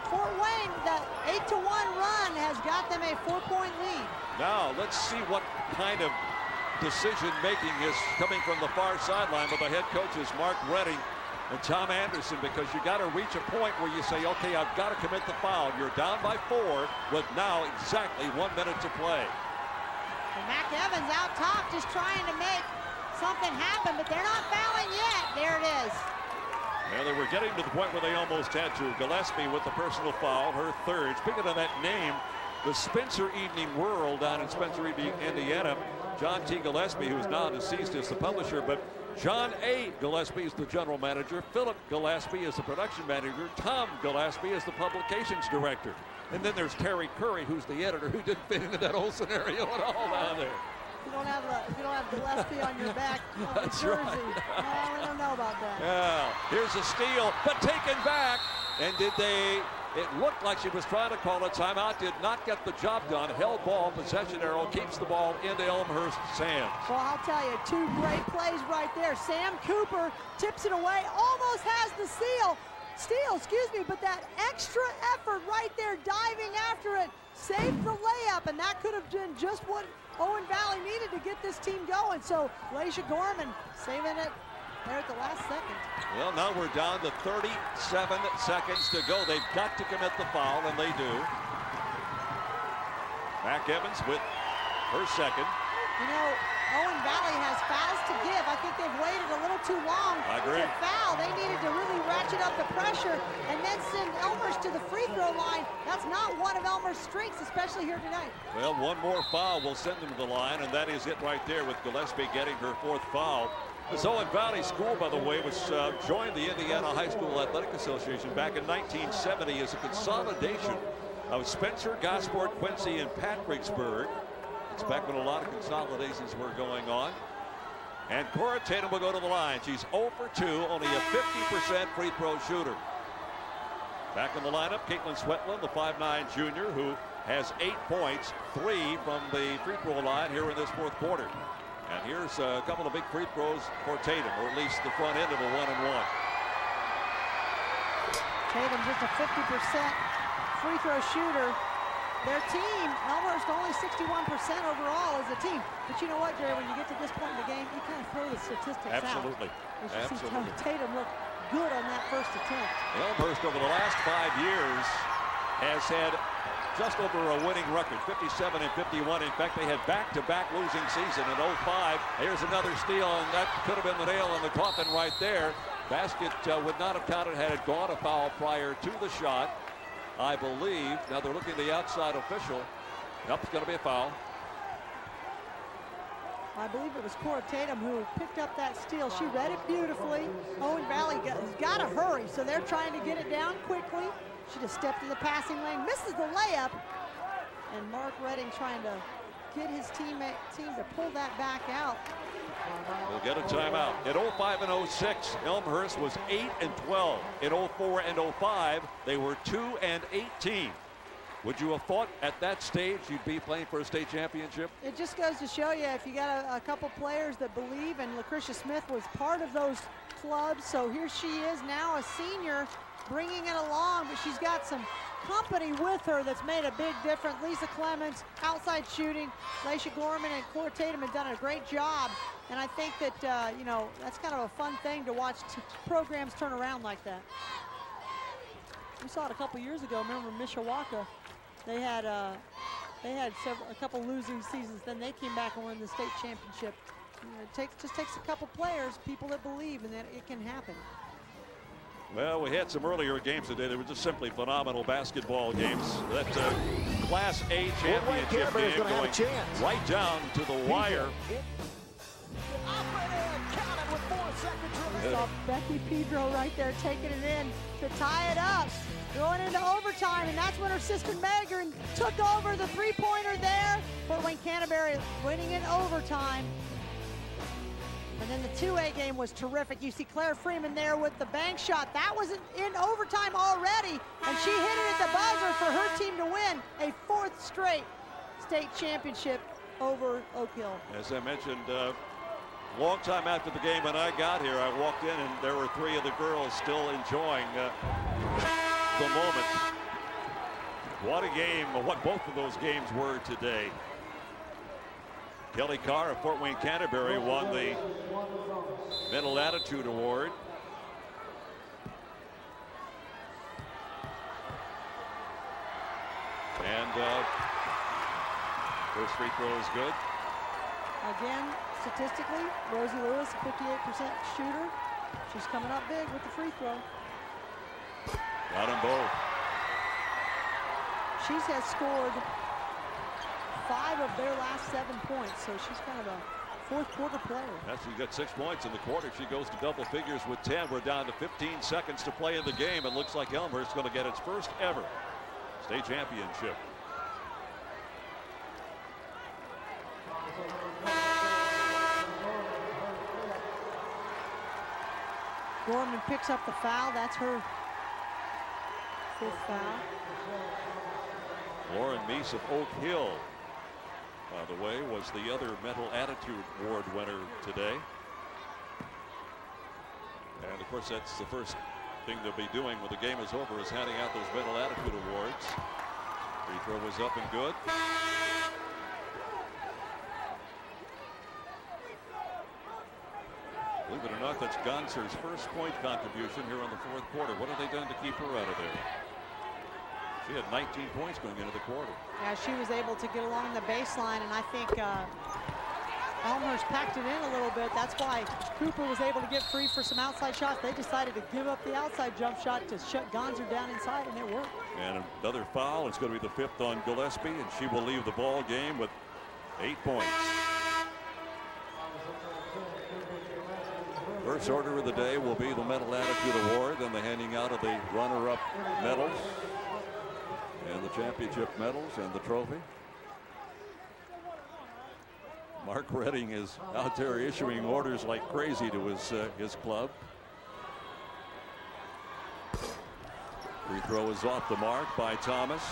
Fort Wayne. That 8-1 run has got them a 4-point lead. Now let's see what kind of decision making is coming from the far sideline with the head coaches Mark Redding and Tom Anderson, because you got to reach a point where you say, okay, I've got to commit the foul. You're down by 4 with now exactly 1 minute to play. And Mac Evans out top just trying to make something happen, but they're not fouling yet. There it is. Well, they were getting to the point where they almost had to. Gillespie with the personal foul, her 3rd. Speaking of that name, the Spencer Evening World down in Spencer, Indiana. John T. Gillespie, who's now deceased, is the publisher, but John A. Gillespie is the general manager. Philip Gillespie is the production manager. Tom Gillespie is the publications director. And then there's Terry Curry, who's the editor, who didn't fit into that whole scenario at all down there. If you don't have Gillespie on your back of the jersey, right. No, we don't know about that. Yeah, here's a steal, but taken back. And it looked like she was trying to call a timeout, did not get the job done. Held ball, possession arrow, keeps the ball into Elmhurst's hands. Well, I'll tell you, 2 great plays right there. Sam Cooper tips it away, almost has the steal, but that extra effort right there, diving after it, saved the layup, and that could have been just what Owen Valley needed to get this team going. So, Laisha Gorman saving it there at the last second. Well, now we're down to 37 seconds to go. They've got to commit the foul, and they do. Mac Evans with her 2nd. You know, Owen Valley has fouls to give. I think they've waited a little too long to foul. They needed to really ratchet up the pressure and then send Elmhurst to the free throw line. That's not one of Elmhurst's strengths, especially here tonight. Well, one more foul will send them to the line, and that is it right there with Gillespie getting her 4th foul. This Owen Valley School, by the way, was joined the Indiana High School Athletic Association back in 1970 as a consolidation of Spencer, Gosport, Quincy, and Patricksburg. It's back when a lot of consolidations were going on. And Cora Tatum will go to the line. She's 0 for 2, only a 50% free throw shooter. Back in the lineup, Caitlin Swetlin, the 5'9" junior, who has 8 points, 3 from the free throw line here in this 4th quarter. And here's a couple of big free throws for Tatum, or at least the front end of a 1-and-1. Tatum just a 50% free throw shooter. Their team, Elmhurst, only 61% overall as a team. But you know what, Jerry, when you get to this point in the game, you kind of throw the statistics Absolutely. out. Absolutely. Tatum looked good on that first attempt. Elmhurst over the last 5 years has had just over a winning record, 57 and 51. In fact, they had back-to-back losing season in 05. Here's another steal, and that could have been the nail in the coffin right there. Basket would not have counted had it gone a foul prior to the shot, I believe. Now they're looking at the outside official. Nope, it's going to be a foul. I believe it was Cora Tatum who picked up that steal. She read it beautifully. Owen Valley has got to hurry, so they're trying to get it down quickly. She just stepped in the passing lane, misses the layup, and Mark Redding trying to get his team to pull that back out. We'll get a timeout. In 05 and 06, Elmhurst was 8 and 12. In 04 and 05, they were 2 and 18. Would you have thought at that stage you'd be playing for a state championship? It just goes to show you if you got a couple players that believe, and Lucretia Smith was part of those clubs, so here she is now a senior bringing it along, but she's got some company with her that's made a big difference. Lisa Clements, outside shooting. Laisha Gorman and Cora Tatum have done a great job, and I think that, you know, that's kind of a fun thing to watch programs turn around like that. We saw it a couple years ago. Remember Mishawaka? They had a couple losing seasons. Then they came back and won the state championship. You know, it just takes a couple players, people that believe, and that it can happen. Well, we had some earlier games today. They were just simply phenomenal basketball games. That Class A championship game going right down to the wire. Becky Pedro right there taking it in to tie it up. Going into overtime, and that's when her sister Megan took over the three-pointer there. Fort Wayne Canterbury winning in overtime. And then the 2A game was terrific. You see Claire Freeman there with the bank shot. That was in overtime already, and she hit it at the buzzer for her team to win a 4th straight state championship over Oak Hill. As I mentioned, long time after the game when I got here, I walked in and there were 3 of the girls still enjoying the moment. What a game, what both of those games were today. Kelly Carr of Fort Wayne Canterbury won the Mental Attitude Award. And first free throw is good. Again, statistically, Rosie Lewis, 58% shooter. She's coming up big with the free throw. Got them both. She has scored 5 of their last 7 points, so she's kind of a 4th quarter player. She got 6 points in the quarter. She goes to double figures with 10. We're down to 15 seconds to play in the game. It looks like Elmhurst is going to get its first ever state championship. Gorman picks up the foul. That's her 5th foul. Lauren Meese of Oak Hill, by the way, was the other Mental Attitude Award winner today. And of course, that's the first thing they'll be doing when the game is over, is handing out those Mental Attitude Awards. Free throw was up and good. Believe it or not, that's Gonser's first point contribution here in the 4th quarter. What have they done to keep her out of there? She had 19 points going into the quarter. Yeah, she was able to get along the baseline, and I think Elmhurst packed it in a little bit. That's why Cooper was able to get free for some outside shots. They decided to give up the outside jump shot to shut Gonser down inside, and it worked. And another foul. It's going to be the 5th on Gillespie, and she will leave the ball game with 8 points. First order of the day will be the Mental Attitude Award, then the handing out of the runner-up medals and the championship medals and the trophy. Mark Redding is out there issuing orders like crazy to his club. Free throw is off the mark by Thomas.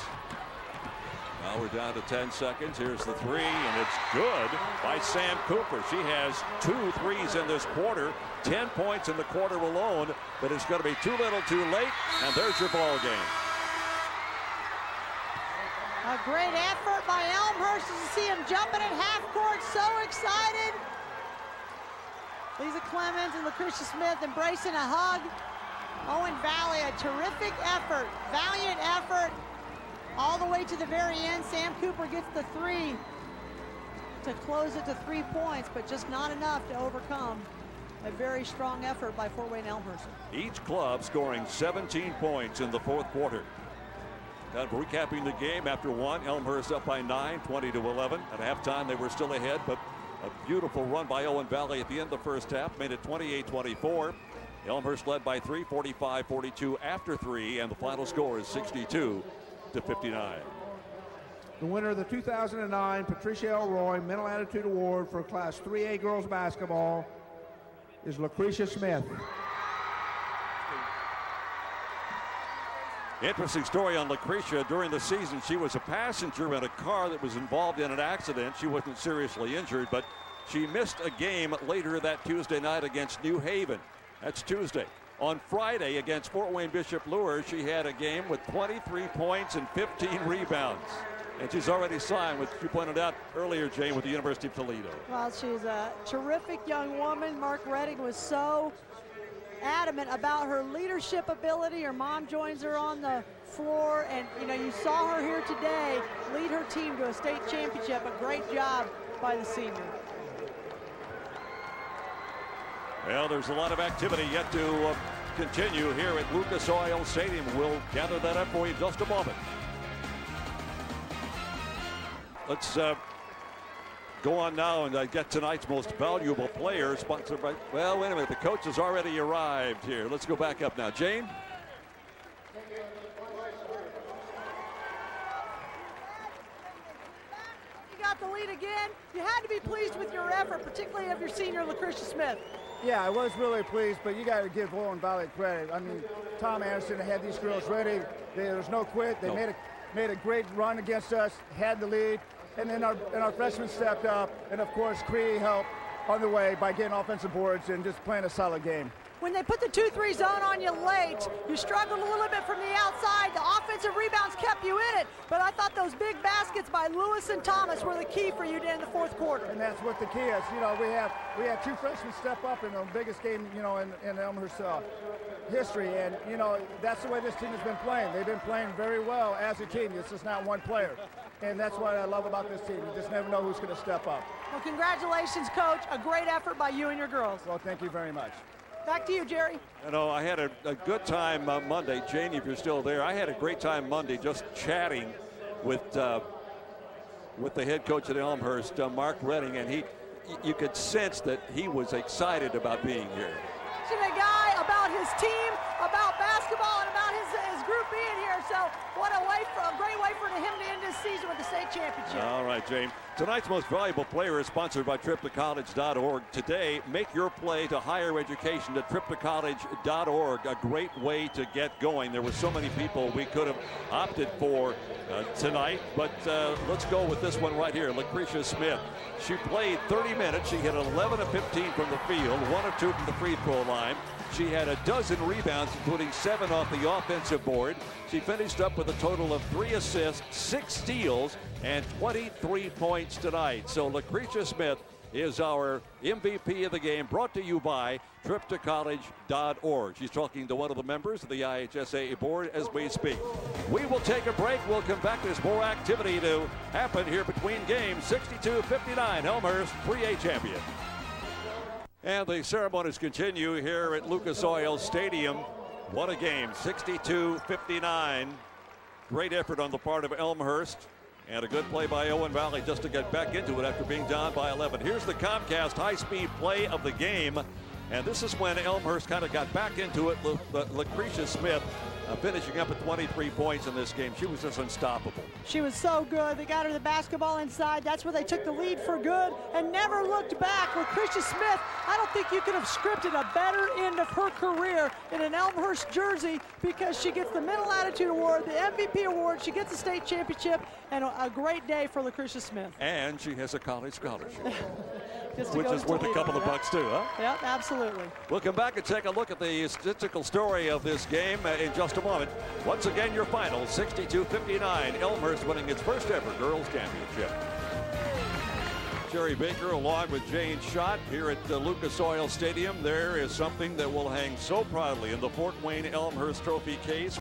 Now we're down to 10 seconds. Here's the 3, and it's good by Sam Cooper. She has 2 threes in this quarter, 10 points in the quarter alone, but it's going to be too little too late, and there's your ball game. A great effort by Elmhurst to see him jumping at half court, so excited. Lisa Clemens and Lucretia Smith embracing a hug. Owen Valley, a terrific effort, valiant effort. all the way to the very end. Sam Cooper gets the 3 to close it to 3 points, but just not enough to overcome a very strong effort by Fort Wayne Elmhurst. Each club scoring 17 points in the fourth quarter. Kind of recapping the game after one, Elmhurst up by 9, 20-11. At halftime, they were still ahead, but a beautiful run by Owen Valley at the end of the first half made it 28-24. Elmhurst led by 3, 45-42 after 3, and the final score is 62-59. The winner of the 2009 Patricia L. Roy Mental Attitude Award for Class 3A girls basketball is Lucretia Smith. Interesting story on Lucretia. During the season, she was a passenger in a car that was involved in an accident. She wasn't seriously injured, but she missed a game later that Tuesday night against New Haven. That's Tuesday. On Friday against Fort Wayne Bishop Lure, she had a game with 23 points and 15 rebounds. And she's already signed, which you pointed out earlier, Jane, with the University of Toledo. Well, she's a terrific young woman. Mark Redding was so adamant about her leadership ability. Her mom joins her on the floor, and you saw her here today lead her team to a state championship. A great job by the senior. Well, there's a lot of activity yet to continue here at Lucas Oil Stadium. We'll gather that up for you in just a moment. Let's go on now and get tonight's most valuable player, sponsored by, well, wait a minute, the coach has already arrived here. Let's go back up now. Jane? You got the lead again. You had to be pleased with your effort, particularly of your senior, Lucretia Smith. Yeah, I was really pleased, but you got to give Owen Valley credit. I mean, Tom Anderson had these girls ready. There was no quit. They made a great run against us, had the lead. And then our freshmen stepped up, and of course Cree helped on the way by getting offensive boards and just playing a solid game. When they put the 2-3 zone on you late, you struggled a little bit from the outside. The offensive rebounds kept you in it, but I thought those big baskets by Lewis and Thomas were the key for you to end the fourth quarter. And that's what the key is. We had 2 freshmen step up in the biggest game, in Elmhurst history, and that's the way this team has been playing. They've been playing very well as a team. It's just not one player. And that's what I love about this team. You just never know who's going to step up. Well, congratulations, Coach. A great effort by you and your girls. Well, thank you very much. Back to you, Jerry. I had a good time Monday. Jane, if you're still there, I had a great time Monday just chatting with the head coach at Elmhurst, Mark Redding, and you could sense that he was excited about being here. A guy about his team, about basketball, and about his group being here. So what a great way for him to end his season with the state championship. All right, James. Tonight's most valuable player is sponsored by triptocollege.org. Today, make your play to higher education at triptocollege.org. A great way to get going. There were so many people we could have opted for tonight, but let's go with this one right here. Lucretia Smith. She played 30 minutes. She hit 11 of 15 from the field, 1 of 2 from the free throw line. She had a dozen rebounds, including 7 off the offensive board. She finished up with a total of 3 assists, 6 steals, and 23 points tonight. So Lucretia Smith is our MVP of the game, brought to you by triptocollege.org. She's talking to one of the members of the IHSA board as we speak. We will take a break. We'll come back. There's more activity to happen here between games. 62-59, Elmhurst 3A champion. And the ceremonies continue here at Lucas Oil Stadium. What a game, 62-59. Great effort on the part of Elmhurst. And a good play by Owen Valley just to get back into it after being down by 11. Here's the Comcast high-speed play of the game. And this is when Elmhurst kind of got back into it. Lucretia Smith finishing up at 23 points in this game. She was just unstoppable. She was so good. They got her the basketball inside. That's where they took the lead for good and never looked back. Lucretia Smith, I don't think you could have scripted a better end of her career in an Elmhurst jersey, because she gets the Mental Attitude Award, the MVP award, she gets the state championship, and a great day for Lucretia Smith. And she has a college scholarship. Which is worth a couple of bucks too, huh? Yeah, absolutely. We'll come back and take a look at the statistical story of this game in just a moment. Once again, your final, 62-59. Elmhurst winning its first ever girls championship. Jerry Baker along with Jane Schott here at Lucas Oil Stadium. There is something that will hang so proudly in the Fort Wayne Elmhurst Trophy case.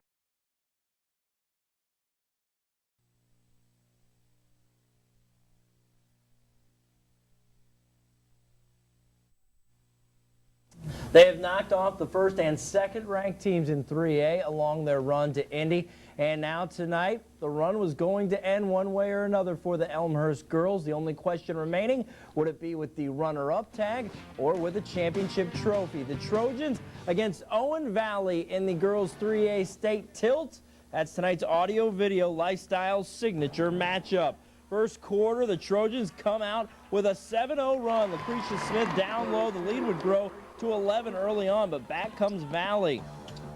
They have knocked off the first and second ranked teams in 3A along their run to Indy. And now tonight, the run was going to end one way or another for the Elmhurst girls. The only question remaining, would it be with the runner-up tag or with a championship trophy? The Trojans against Owen Valley in the girls 3A state tilt. That's tonight's audio-video lifestyle signature matchup. First quarter, the Trojans come out with a 7-0 run. Lucretia Smith down low. The lead would grow to 11 early on, but back comes Valley.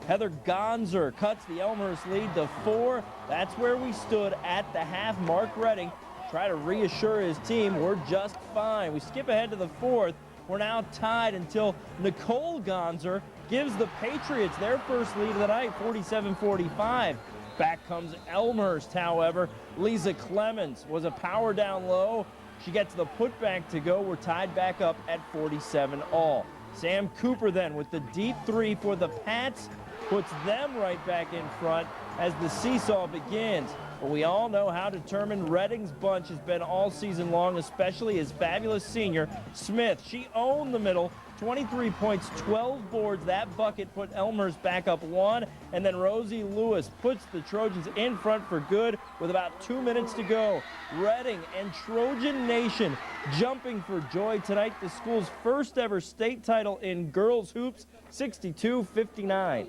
Heather Gonzer cuts the Elmhurst lead to 4. That's where we stood at the half. Mark Redding try to reassure his team, we're just fine. We skip ahead to the 4th. We're now tied until Nicole Gonzer gives the Patriots their first lead of the night, 47-45. Back comes Elmhurst, however. Lisa Clemens was a power down low. She gets the putback to go. We're tied back up at 47 all. Sam Cooper then with the deep 3 for the Pats puts them right back in front as the seesaw begins. But we all know how determined Redding's bunch has been all season long, especially his fabulous senior, Smith. She owned the middle, 23 points, 12 boards. That bucket put Elmhurst back up 1, and then Rosie Lewis puts the Trojans in front for good with about 2 minutes to go. Redding and Trojan Nation jumping for joy tonight. The school's first ever state title in girls hoops, 62-59.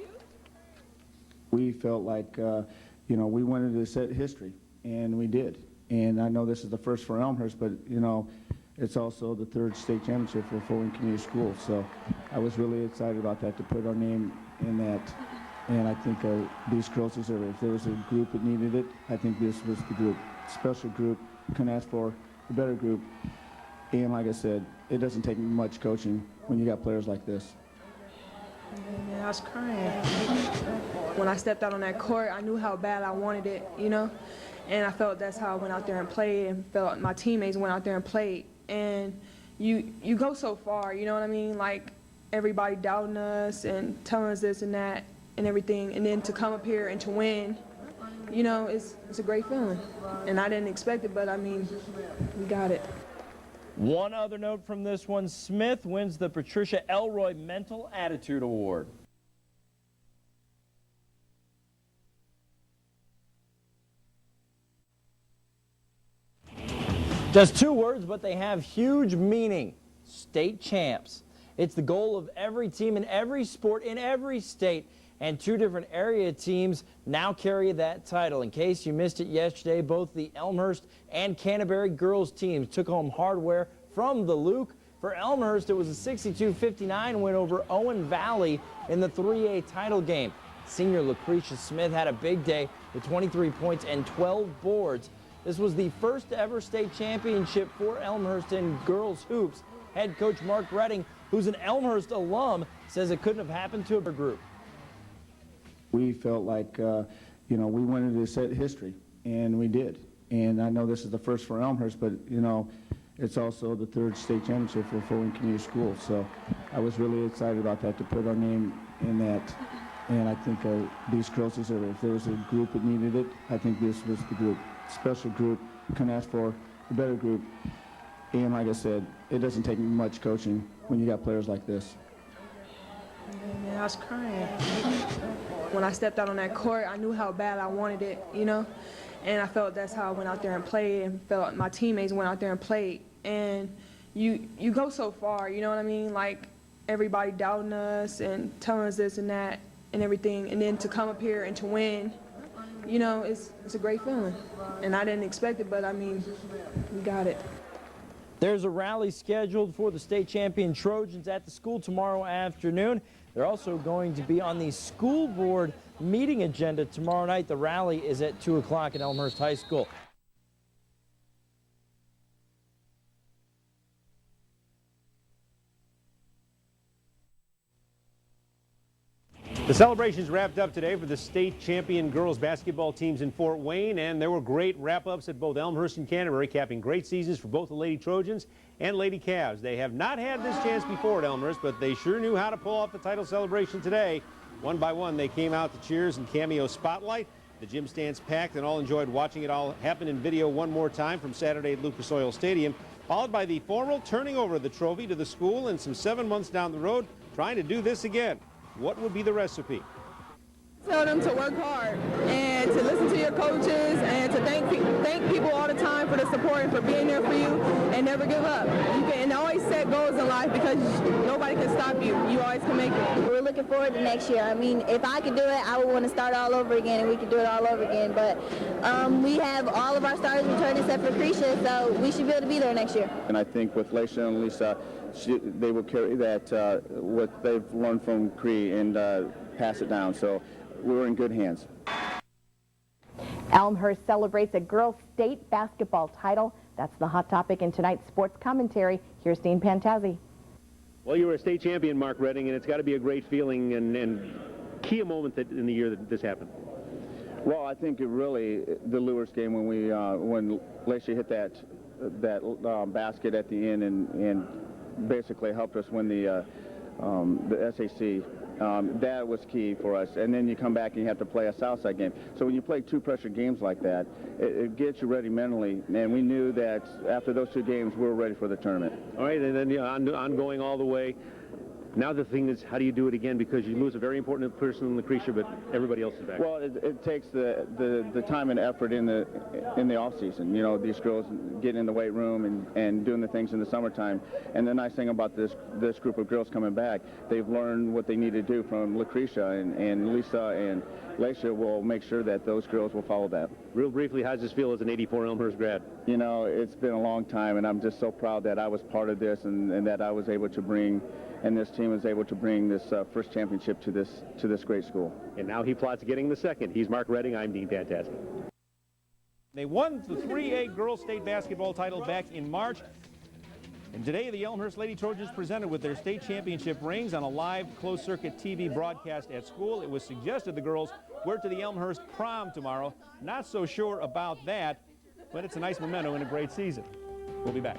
We felt like, you know, we wanted to set history, and we did. And I know this is the first for Elmhurst, but, you know, it's also the 3rd state championship for Fort Wayne Community Schools. So I was really excited about that, to put our name in that. And I think these girls deserve it. If there was a group that needed it, I think this was the group. Special group, couldn't ask for a better group. And like I said, it doesn't take much coaching when you got players like this. Man, I was crying. When I stepped out on that court, I knew how bad I wanted it, you know? And I felt that's how I went out there and played, and felt my teammates went out there and played. And you go so far, you know what I mean? Like, everybody doubting us and telling us this and that and everything. And then to come up here and to win, you know, it's a great feeling. And I didn't expect it, but, I mean, we got it. One other note from this one, Smith wins the Patricia Elroy Mental Attitude Award. Just 2 words, but they have huge meaning. State champs. It's the goal of every team in every sport in every state, and 2 different area teams now carry that title. In case you missed it yesterday, both the Elmhurst and Canterbury girls teams took home hardware from the Luke. For Elmhurst, it was a 62-59 win over Owen Valley in the 3A title game. Senior Lucretia Smith had a big day with 23 points and 12 boards. This was the first ever state championship for Elmhurst in girls hoops. Head coach Mark Redding, who's an Elmhurst alum, says it couldn't have happened to a group. We felt like, you know, we wanted to set history, and we did. And I know this is the first for Elmhurst, but, you know, it's also the 3rd state championship for Fort Wayne Community Schools. So I was really excited about that, to put our name in that. And I think these girls deserve it. If there was a group that needed it, I think this was the group. Special group, couldn't ask for a better group. And like I said, it doesn't take much coaching when you got players like this. Man, I was crying. When I stepped out on that court, I knew how bad I wanted it, you know? And I felt that's how I went out there and played, and felt my teammates went out there and played. And you go so far, you know what I mean? Like, everybody doubting us and telling us this and that and everything. And then to come up here and to win, you know, it's a great feeling. And I didn't expect it, but, I mean, we got it. There's a rally scheduled for the state champion Trojans at the school tomorrow afternoon. They're also going to be on the school board meeting agenda tomorrow night. The rally is at 2 o'clock at Elmhurst High School. The celebrations wrapped up today for the state champion girls basketball teams in Fort Wayne, and there were great wrap-ups at both Elmhurst and Canterbury, capping great seasons for both the Lady Trojans and Lady Cavs. They have not had this chance before at Elmhurst, but they sure knew how to pull off the title celebration today. One by one, they came out to cheers and cameo spotlight. The gym stands packed, and all enjoyed watching it all happen in video one more time from Saturday at Lucas Oil Stadium, followed by the formal turning over of the trophy to the school, and some 7 months down the road, trying to do this again. What would be the recipe? Tell them to work hard and to listen to your coaches and to thank people all the time for the support and for being there for you, and never give up. You can always set goals in life because nobody can stop you. You always can make it. We're looking forward to next year. I mean, if I could do it, I would want to start all over again, and we could do it all over again. But we have all of our starters returned except for Krisha, so we should be able to be there next year. And I think with Leisha and Lisa, they will carry that, what they've learned from Cree, and pass it down. So we're in good hands. Elmhurst celebrates a girls' state basketball title. That's the hot topic in tonight's sports commentary. Here's Dean Pantazzi. Well, you were a state champion, Mark Redding, and it's got to be a great feeling and key a moment in the year that this happened. Well, I think it really, the Lewis game when we when Leisha hit that basket at the end and basically helped us win the SAC. That was key for us. And then you come back and you have to play a Southside game. So when you play two pressure games like that, it gets you ready mentally. And we knew that after those two games, we were ready for the tournament. All right, and then ongoing all the way. Now the thing is, how do you do it again? Because you lose a very important person in Lucretia, but everybody else is back. Well, it takes the time and effort in the off season. You know, these girls getting in the weight room and doing the things in the summertime. And the nice thing about this group of girls coming back, they've learned what they need to do from Lucretia, and Lisa and Leisha will make sure that those girls will follow that. Real briefly, how does this feel as an '84 Elmhurst grad? You know, it's been a long time, and I'm just so proud that I was part of this and that I was able to bring, and this team was able to bring this first championship to this great school. And now he plots getting the second. He's Mark Redding. I'm Dean Pantazzi. They won the 3A girls state basketball title back in March. And today, the Elmhurst Lady Trojans presented with their state championship rings on a live closed-circuit TV broadcast at school. It was suggested the girls wear to the Elmhurst prom tomorrow. Not so sure about that, but it's a nice memento in a great season. We'll be back.